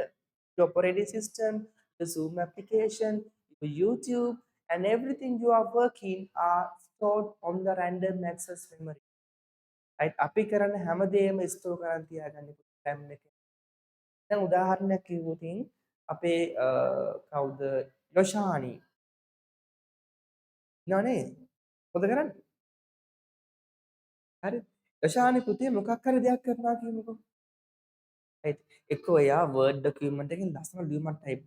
The operating system, the Zoom application, the YouTube and everything you are working are stored on the random access memory. right? අපි කරන හැමදේම store කරන් තියාගන්නේ RAM එකේ. දැන් උදාහරණයක් කිව්වොත් අපේ කවුද යොෂානි නෝනේ මොකද කරන්නේ? හරි. යොෂානි පුතේ මොකක් හරි දෙයක් කරනවා කියමුකෝ. right? එක්කෝ එයා Word document එකෙන් ලස්සන ලියුමක් type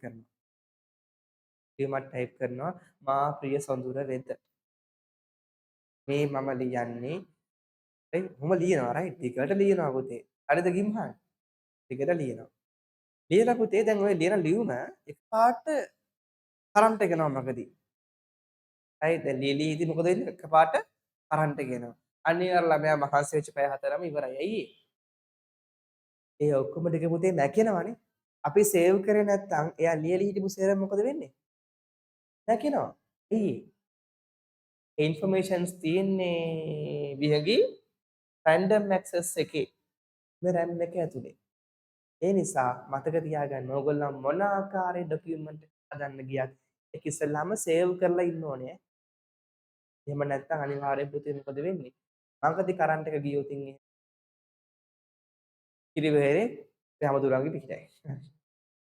කරනවා. මා ප්‍රිය සොඳුර වෙත. මේ මම ලියන්නේ right? මම ලියනවා right? ටිකට ලියනවා පුතේ. හරිද ගිම්හන්? ටිකට ලියනවා. ලියලා පුතේ දැන් ඔය ලියන ලියුම එකපාරට කරන්ට් එක යනවා මගදී. right? දැන් ලියලීදී මොකද වෙන්නේ? එකපාරට කරන්ට් එක එනවා. අනිවාර්ය ළමයා මහන්සි වෙච්ච පැය 4ම ඉවරයි. ඇයි ඒ ඔක්කොම ටික පුතේ නැකිනවනේ. අපි සේව් කරේ නැත්නම් එයා ලියලි හිටපු සේරම මොකද වෙන්නේ? නැකිනවා. ඇයි ඒ ඉන්ෆර්මේෂන්ස් තියෙන්නේ විහගී random access එකේ මේ RAM එක ඇතුලේ. ඒ නිසා මතක තියාගන්න ඕගොල්ලෝ මොන ආකාරයේ ડોකියුමන්ට් එකක් හදන්න ගියත් ඒක ඉස්සෙල්ලාම සේව් කරලා ඉන්න ඕනේ. එහෙම නැත්නම් අනිවාර්යෙන් පුතේ මොකද වෙන්නේ? මංකදී කරන්ට් එක ගියොත් කිරිවෙහෙරේ හැමදුරන්ගේ පිටයි.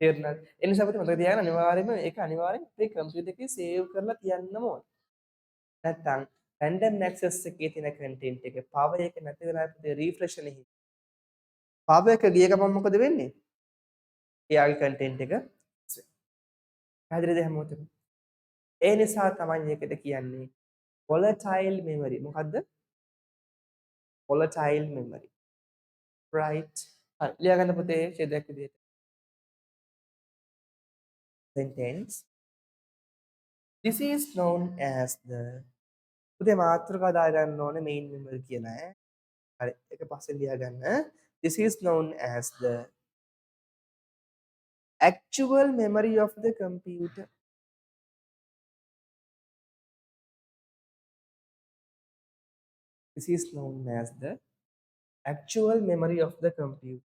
තේරුණාද? ඒ නිසා අපිට මතක තියාගන්න අනිවාර්යයෙන්ම ඒක අනිවාර්යෙන් අපේ කම්පියුටර් එකේ සේව් කරලා තියන්නම ඕන. නැත්තම් random access එකේ තියෙන content එක power එක නැති වෙලා අපිට refresh නෙහි. power එක ගිය ගමන් මොකද වෙන්නේ? එයාගේ content එක පැහැදිලිද හැමෝටම? ඒ නිසා තමයි ඒකට කියන්නේ volatile memory. මොකද්ද? volatile memory. right. හරි ලියා ගන්න පුතේ ඡේදයක් විදිහට. sentence. This is known as the පුතේ මාතෘකාව දා ගන්න ඕනේ main memory කියන අය. හරි ඒක පස්සේ ලියා ගන්න. This is known as the actual memory of the computer. This is known as the actual memory of the computer.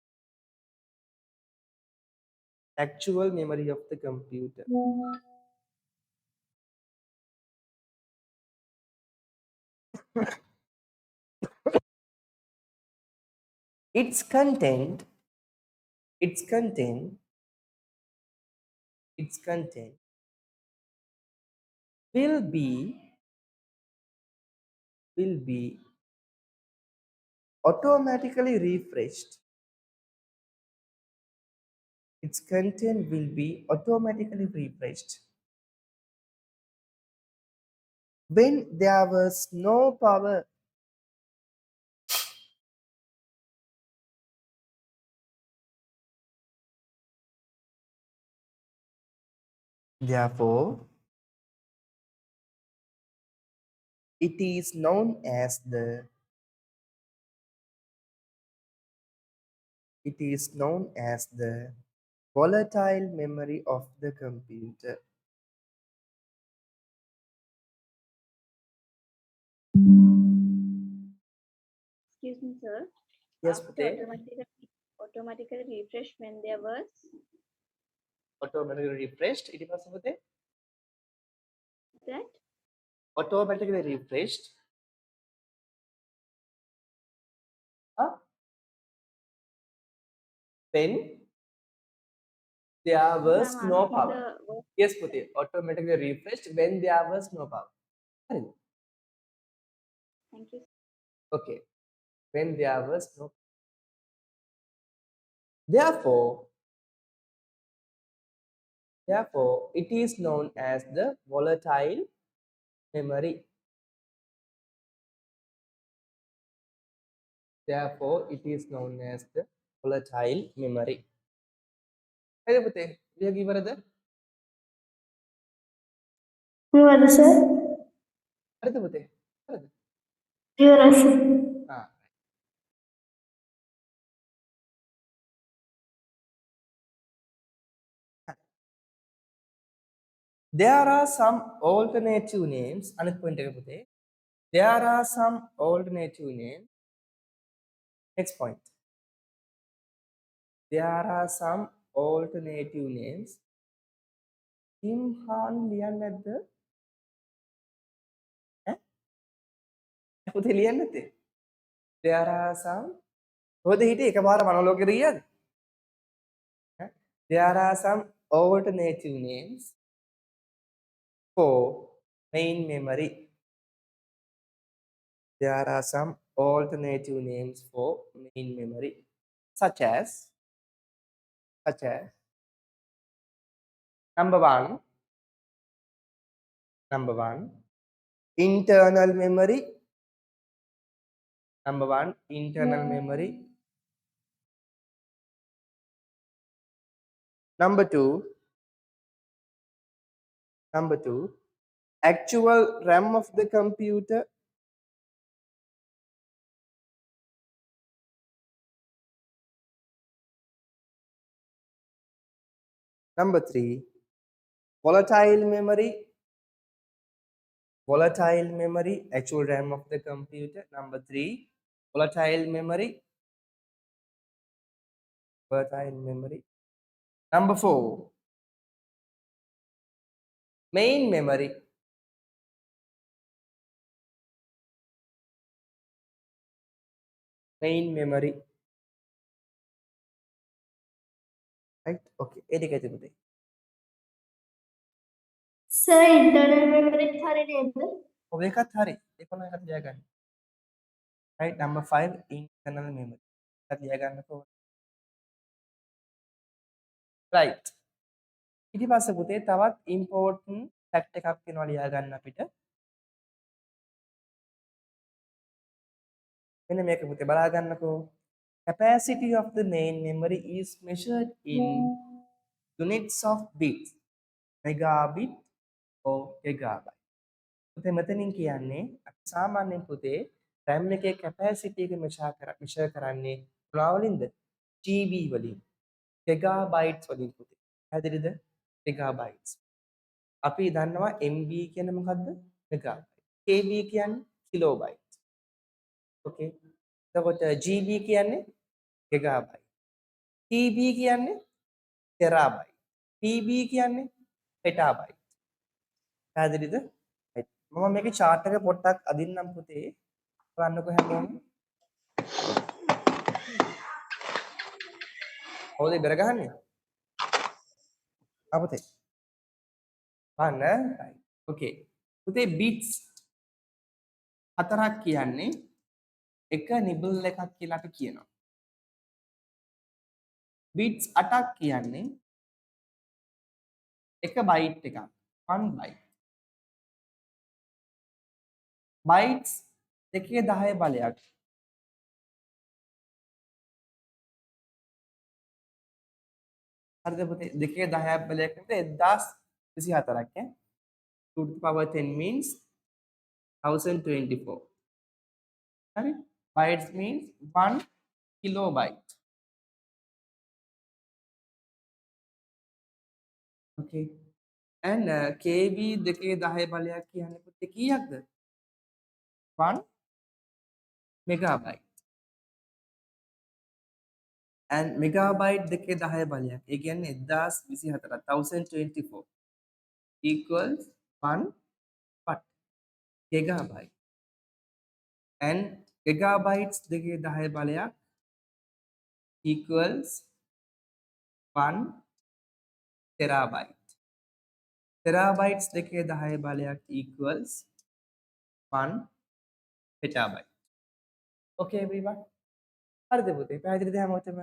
Actual memory of the computer. Its content, its content, its content will be automatically refreshed. Its content will be automatically refreshed when there was no power. Therefore, it is known as the volatile memory of the computer. Excuse me, sir. Yes, After Pute. automatically refresh when there was Automatically refreshed. It was Pute. that Automatically refreshed. Huh? When there was ma'am, no asking power. the word. Yes, Pute. Automatically refreshed when there was no power. Hurry. Thank you. Okay. When there was no. Therefore, it is known as the volatile memory. Therefore, it is known as the volatile memory. Hey, Pute. You give her the. මොනවද sir? Hurry, Pute. Hurry. ඉවරයි sir. Ah. There are some alternative names. Another point එක පුතේ. There are some alternative names. Next point. There are some alternative names. Simhan ලියන්නේ නැද්ද? ඈ? පුතේ ලියන්නේ නැත්තේ? There are some කොහෙද හිටියේ එකපාර මනෝලෝකෙට ගියාද? ඈ? There are some alternative names for main memory. There are some alternative names for main memory, such as number one, internal memory. Number one, internal memory. Number two, actual RAM of the computer. Number three, volatile memory. Actual RAM of the computer. Number three, volatile memory. Number four, main memory. right? Okay, ඒ දෙක ඇති පුතේ. Sir internal memory හරි නේද? ඔය එකත් හරි. ඒක නම් එකත් ලියා ගන්න. right, number 5 internal memory. එකත් ලියා ගන්නකෝ. right. ඊට පස්සේ පුතේ තවත් important fact එකක් තියෙනවා ලියා ගන්න අපිට. මෙන්න මේක පුතේ බලා ගන්නකෝ. Capacity of the main memory is measured in units of bits, megabit or gigabyte. පුතේ මෙතනින් කියන්නේ අපි සාමාන්‍යයෙන් පුතේ RAM එකේ capacity එක measure කරන්නේ මොනවා වලින්ද? GB වලින්, gigabytes වලින් පුතේ. පැහැදිලිද? gigabytes. අපි දන්නවා MB කියන්නේ මොකද්ද? megabyte. KB කියන්නේ kilobyte. okay. එතකොට GB කියන්නේ gigabyte. TB කියන්නේ terabyte. PB කියන්නේ petabyte. පැහැදිලිද? right. මම මේකේ chart එක පොඩ්ඩක් අදින්නම් පුතේ. බලන්නකෝ හැමෝම. කොහොමද ඉබර ගහන්නේ? අපතේ. බලන්න. right. okay. පුතේ bits හතරක් කියන්නේ එක නිබල් එකක් කියලා අපි කියනවා. bits 8ක් කියන්නේ එක බයිට් එකක්. 1 byte. bytes දෙකේ 10 බලයක්. හරිද පුතේ? දෙකේ 10ක් බලයක් නෙමෙයි 1024ක් ඈ. 2 to the power 10 means 1024. Sorry, bytes means 1 kilobyte. Okay, and KB දෙකේ 10 බලයක් කියන්නේ පුතේ කීයක්ද? 1 megabyte. and megabyte දෙකේ 10 බලයක්. ඒ කියන්නේ 1024ක් 1024 equals 1 what? Gigabyte. and gigabytes දෙකේ 10 බලයක් equals 1 terabyte. terabytes දෙකේ 10 බලයක් equals 1 petabyte. okay everyone. හරිද පුතේ? පැහැදිලිද හැමෝටම?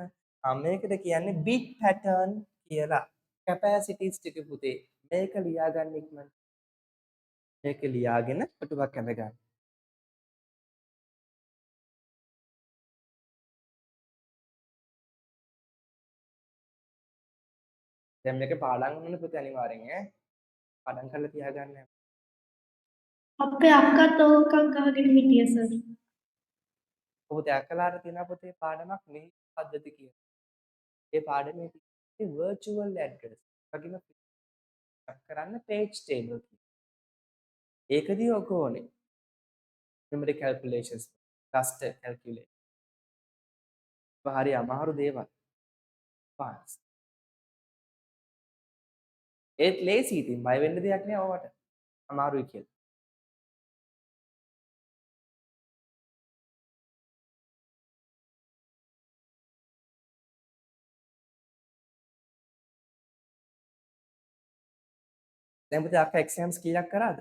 මේකට කියන්නේ bit pattern කියලා. capacities ටික පුතේ. මේක ලියා ගන්න ඉක්මනට. මේක ලියාගෙන කොටුවක් ඇඳ ගන්න. දැන් මේක පාඩම් කරන්න පුතේ අනිවාර්යෙන් ඈ. පාඩම් කරලා තියාගන්න. අපේ අක්කත් ඕකක් ගහගෙන හිටිය සර්. පුතේ අකලාට තියෙන පුතේ පාඩමක් මේ පද්ධති කියන. ඒ පාඩමේ තියෙන්නේ virtual address. වගේම කරන්න page table. ඒකදී ඔක ඕනේ. memory calculations, cluster calculation. හරි අමාරු දේවල්. පාස්. ඒත් ලේසි ඉතින් බය වෙන්න දෙයක් නෑ ඔයාට. අමාරුයි කියලා. දැන් පුතේ අක්කා exams කීයක් කරාද?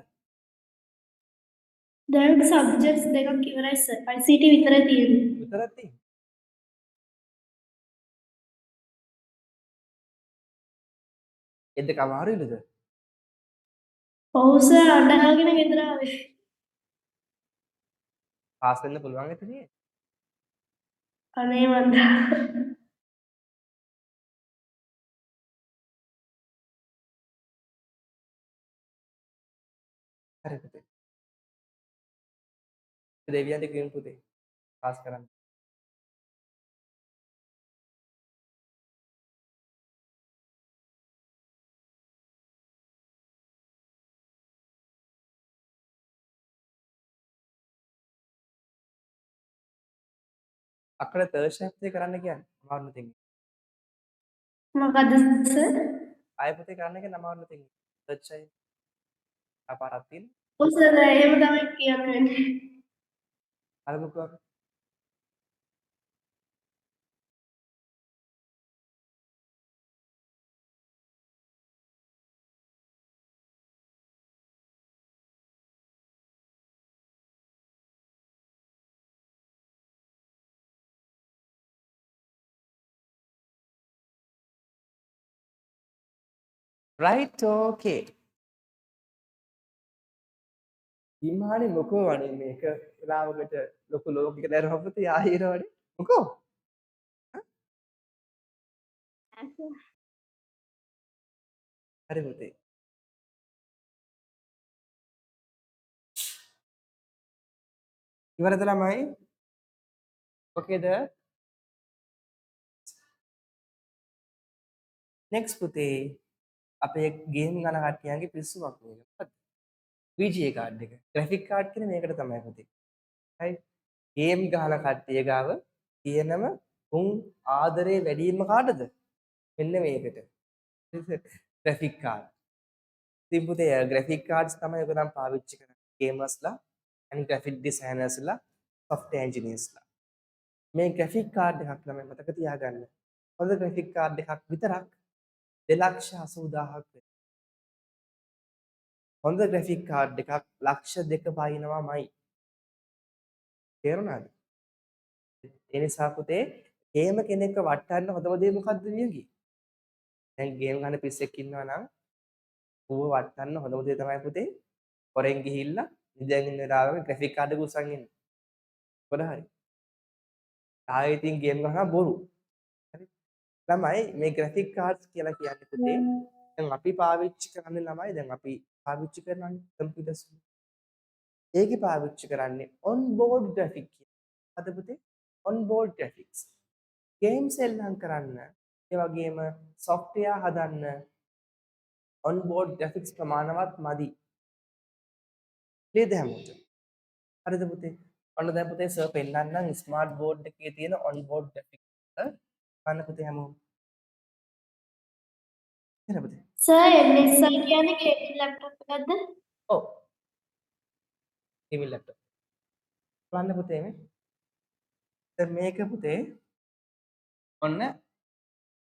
දැන් සබ්ජෙක්ට්ස් දෙකක් ඉවරයි සර්. ICT විතරයි තියෙන්නේ. විතරක් තියෙන්නේ. ඒ දෙක අමාරුයිද? ඔව් සර් අඬාගෙන ගෙදර ආවේ. පාස් වෙන්න පුළුවන් ඉතින්. අනේ මන්දා. හරි පුතේ. දෙවියන්ට කියමු පුතේ. පාස් කරන්න. අක්කලා තර්ෂන් එක කරන්න කියන්නේ. අමාරු නැතිනම්. මොකද සර්? ආයෙ පුතේ කරන්න කියන්නේ අමාරු නැතිනම්. තර්ෂන් අපාරක් තියෙන. ඔව් සර් එහෙම තමයි කියන්නේ. අර මුකුවක් right? Okay. ඉමානේ මොකෝ වනේ මේක වෙලාවකට ලොකු ලෝකයකට දැරහපත ආයෙනවනේ මොකෝ Answer. හරි පුතේ ඉවරද ළමයි ඕකේද next පුතේ අපේ ගේම් ගන්න කට්ටියන්ගේ පිස්සුවක් මේක VGA කාඩ් එක graphic card කියන්නේ මේකට තමයි පුතේ right ගේම් ගහන කට්ටිය ගාව තියෙනම උන් ආදරේ වැඩිම කාටද මෙන්න මේකට graphic card ඉතින් පුතේ graphic cards තමයි ඔයගොල්ලන් පාවිච්චි කරන්නේ ගේමර්ස්ලා and graphic designersලා software engineersලා මේ graphic card එකක් ළමයි මතක තියාගන්න හොඳ graphic card එකක් විතරක් 2,80,000ක් හොඳ graphic card එකක් ලක්ෂ 2 පයින්නවාමයි තේරුණාද ඒ නිසා පුතේ ගේම කෙනෙක්ව වටන්න හොඳම දේ මොකද්ද වියගේ දැන් ගේම් ගන්න පිස්සෙක් ඉන්නවා නම් ඌව වටන්න හොඳම දේ තමයි පුතේ හොරෙන් ගිහිල්ලා ඉඳන් ඉන්න වෙලාවක graphic card එක උස්සන් ඉන්න පොඩ හරි ආයෙ ඉතින් ගේම් ගහනවා බොරු හරි ළමයි මේ graphic cards කියලා කියන්නේ පුතේ දැන් අපි පාවිච්චි කරන්නේ ළමයි දැන් අපි පාවිච්චි කරනවානේ කම්පියුටර්ස් ඒකේ පාවිච්චි කරන්නේ on board graphic කියලා. අද පුතේ on board graphics. games එල්ලම් කරන්න ඒ වගේම software හදන්න on board graphics ප්‍රමාණවත් මදි. නේද හැමෝටම? හරිද පුතේ? ඔන්න දැන් පුතේ සර් පෙන්නන්නම් smart board එකේ තියෙන on board graphics එක. ගන්න පුතේ හැමෝම. එන්න පුතේ. සර් MSI කියන්නේ ගේමින් ලැප්ටොප් එකක්ද? ඔව්. gaming laptop. බලන්න පුතේ මේ. දැන් මේක පුතේ ඔන්න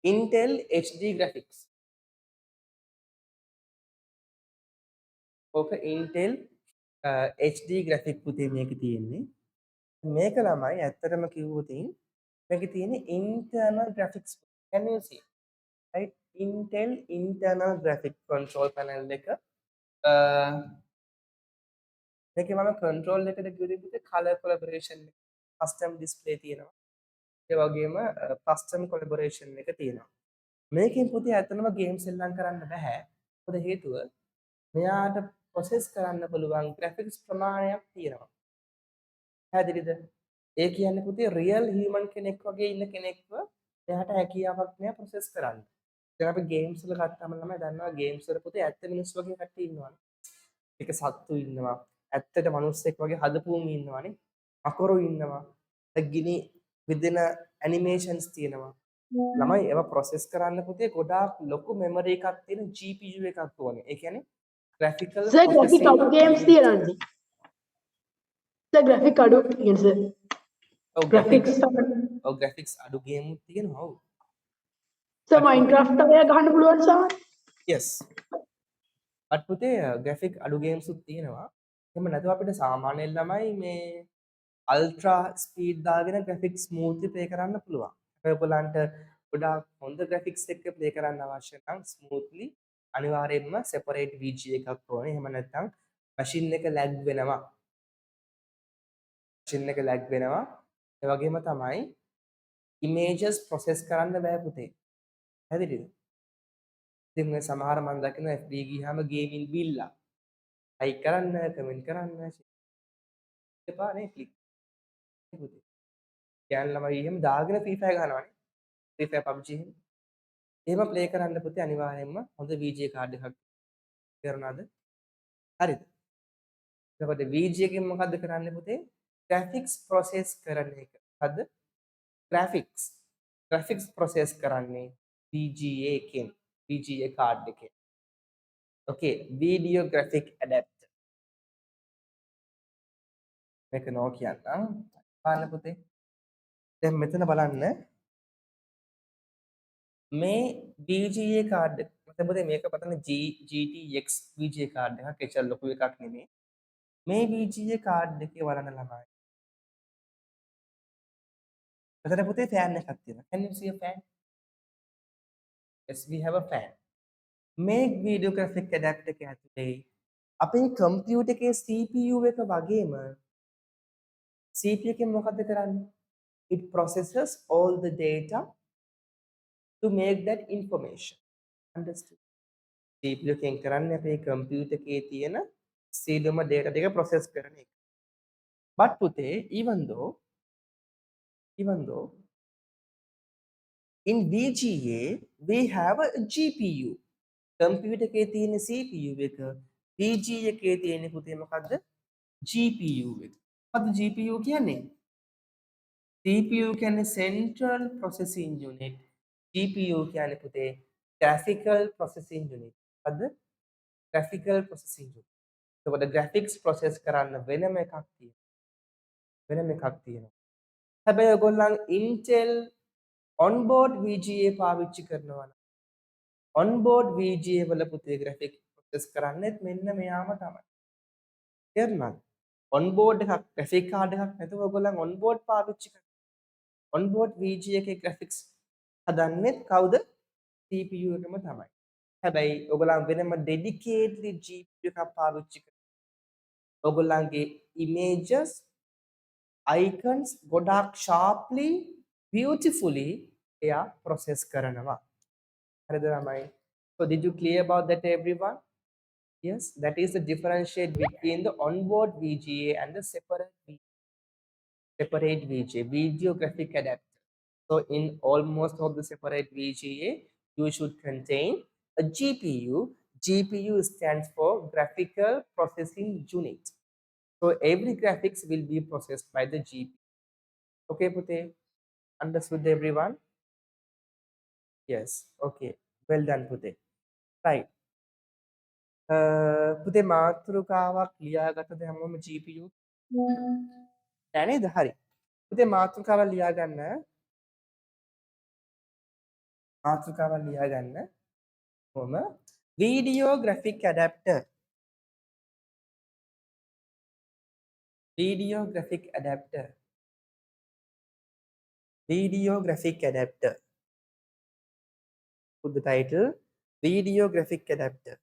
Intel HD graphics. ඕක Intel HD graphic පුතේ මේකේ තියෙන්නේ. මේක ළමයි ඇත්තටම කිව්වොත් මේකේ තියෙන්නේ internal graphics. Can you see? Right? Intel internal graphic control panel එක මේකේ මම control එකට ගිහින් පුතේ color collaboration custom display තියෙනවා. ඒ වගේම custom collaboration එක තියෙනවා. මේකෙන් පුතේ ඇත්තටම games එල්ලම් කරන්න බෑ. මොකද හේතුව මෙයාට process කරන්න පුළුවන් graphics ප්‍රමාණයක් තියෙනවා. පැහැදිලිද? ඒ කියන්නේ පුතේ real human කෙනෙක් වගේ ඉන්න කෙනෙක්ව එයාට හැකියාවක් නෑ process කරන්න. දැන් අපි games වල ගත්තාම ළමයි දන්නවා games වල පුතේ ඇත්ත මිනිස්සු වගේ කට්ටිය ඉන්නවනේ. ඒක සත්තු ඉන්නවා. ඇත්තට මිනිස්සෙක් වගේ හදපුවම ඉන්නවනේ. අකරු ඉන්නවා. ගිනි විදින animations තියෙනවා. ළමයි ඒවා process කරන්න පුතේ ගොඩාක් ලොකු memory එකක් තියෙන GPU එකක් ඕනේ. ඒ කියන්නේ graphical සර් ග්‍රැෆික් processing අඩු ගේම්ස් unit. තියෙනවද? සර් ග්‍රැෆික් අඩු කියන්නේ සර්. ඔව් ග්‍රැෆික්ස් graphics අඩු ගේමුත් තියෙනවා. ඔව්. සර් මයින්ක්‍රාෆ්ට් එක ගහන්න පුළුවන් සාම. yes. but පුතේ graphic අඩු games උත් තියෙනවා. එහෙම නැතුව අපිට සාමාන්‍යයෙන් ළමයි මේ ultra speed දාගෙන graphics smoothly play කරන්න පුළුවන්. හැබැයි ඔයගලන්ට ගොඩාක් හොඳ graphics එක play කරන්න අවශ්‍ය නම් smoothly අනිවාර්යයෙන්ම separate VGA එකක් ඕනේ. එහෙම නැත්නම් machine එක lag වෙනවා. machine එක lag වෙනවා. ඒ වගේම තමයි images process කරන්න බෑ පුතේ. හැදිරිද? ඉතින් මේ සමහර මම දකින FB ගියාම ගේමින් බිල්ලා. ලයික් කරන්න, කමෙන්ට් කරන්න, එපා නේ ක්ලික්. පුතේ. කියන්න ළමයි එහෙම දාගෙන Free Fire ගහනවානේ. Free Fire PUBG එහෙම. එහෙම ප්ලේ කරන්න පුතේ අනිවාර්යයෙන්ම හොඳ VGA කාඩ් එකක් කරනවාද? හරිද? එතකොට VGA එකෙන් මොකද්ද කරන්නේ පුතේ? graphics process කරන එක. හරිද? graphics. graphics process කරන්නේ VGA එකෙන්. VGA කාඩ් එකෙන්. okay, video graphic adapter. මේක නෝ කියන්නම්. බලන්න පුතේ. දැන් මෙතන බලන්න මේ VGA කාඩ් එක මත පුතේ මේක පතන GTX VGA කාඩ් එකක් එච්චර ලොකු එකක් නෙමෙයි. මේ VGA කාඩ් එකේ බලන්න ළමයි. මෙතන පුතේ ෆෑන් එකක් තියෙනවා. Can you see a fan? Yes, we have a fan. make video graphic adapter එක ඇතුලේ අපේ computer එකේ CPU එක වගේම CPU එකෙන් මොකද්ද කරන්නේ? It processes all the data to make that information. Understood? CPU එකෙන් කරන්නේ අපේ computer එකේ තියෙන සියලුම data ටික process කරන එක. But පුතේ, even though in VGA we have a GPU. Computer එකේ තියෙන CPU එක VGA එකේ තියෙන පුතේ මොකද්ද? GPU එක. මොකද්ද GPU කියන්නේ? CPU කියන්නේ Central Processing Unit. GPU කියන්නේ පුතේ Graphical Processing Unit. මොකද්ද? Graphical Processing Unit. එතකොට graphics process කරන්න වෙනම එකක් තියෙනවා. හැබැයි ඔයගොල්ලන් Intel onboard VGA පාවිච්චි කරනවා නම් onboard VGA වල පුතේ graphic process කරන්නේත් මෙන්න මෙයාම තමයි. තේරුණාද? onboard එකක් graphic card එකක් නැතුව ඔයගොල්ලන් onboard පාවිච්චි කරනවා. onboard VGA එකේ graphics හදන්නෙත් කවුද? CPU එකම තමයි. හැබැයි ඔයගොල්ලන් වෙනම dedicated GPU එකක් පාවිච්චි කරනවා. ඔයගොල්ලන්ගේ images icons ගොඩාක් sharply beautifully එයා process කරනවා. හරිද ළමයි? So did you clear about that everyone? Yes, that is the differentiate between the onboard VGA and the separate VGA, video graphic adapter. So in almost of the separate VGA, you should contain a GPU. GPU stands for graphical processing unit. So every graphics will be processed by the GPU. Okay, Pute? Understood everyone? Yes. Okay. Well done, Pute. Right. පුතේ මාතෘකාවක් ලියාගත්තද හැමෝම GPU? නෑ නේද? හරි. පුතේ මාතෘකාවක් ලියාගන්න කොහොම video graphic adapter. Video graphic adapter. Video graphic adapter. Put the title video graphic adapter.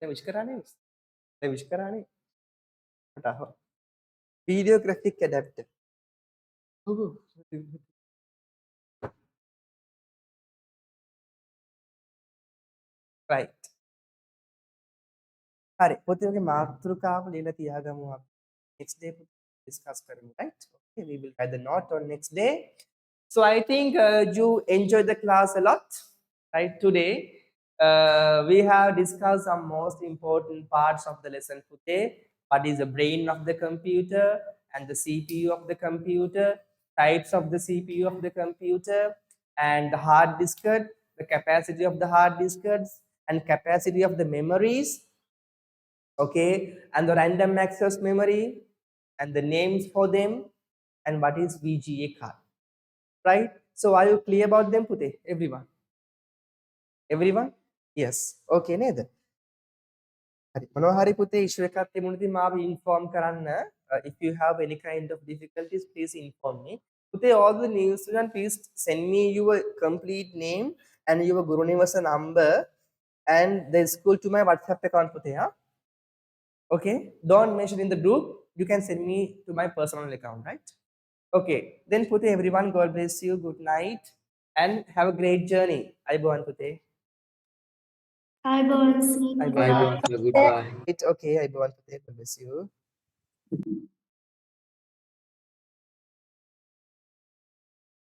Wish कराने हटाओ video graphic adapter. Right. හරි පොතේ ඔගේ මාතෘකාව ලියලා තියාගමු අපි next day discuss කරමු, right? Okay, we will write the note on next day. So I think you enjoyed the class a lot, right? Today we have discussed some most important parts of the lesson today. What is the brain of the computer and the CPU of the computer, types of the CPU of the computer, and the hard disk, the capacity of the hard disks, and capacity of the memories, okay, and the random access memory, and the names for them, and what is VGA card, right? So are you clear about them, Pute? Everyone? Yes. Okay, neda. Hari monawa hari Pute issue එකක් තිබුණාදී මාව inform කරන්න. If you have any kind of difficulties, please inform me. Pute, all the new students, please send me your complete name and your Guru Niwasa number and the school to my WhatsApp account, Pute. Huh? Okay, don't mention in the group. You can send me to my personal account, right? Okay, then Pute, everyone, God bless you. Good night and have a great journey. Ayubowan, Pute. අයබෝවන් සීමා. Bye bye. Goodbye. It's okay. Ayubowan, Pute. God bless you.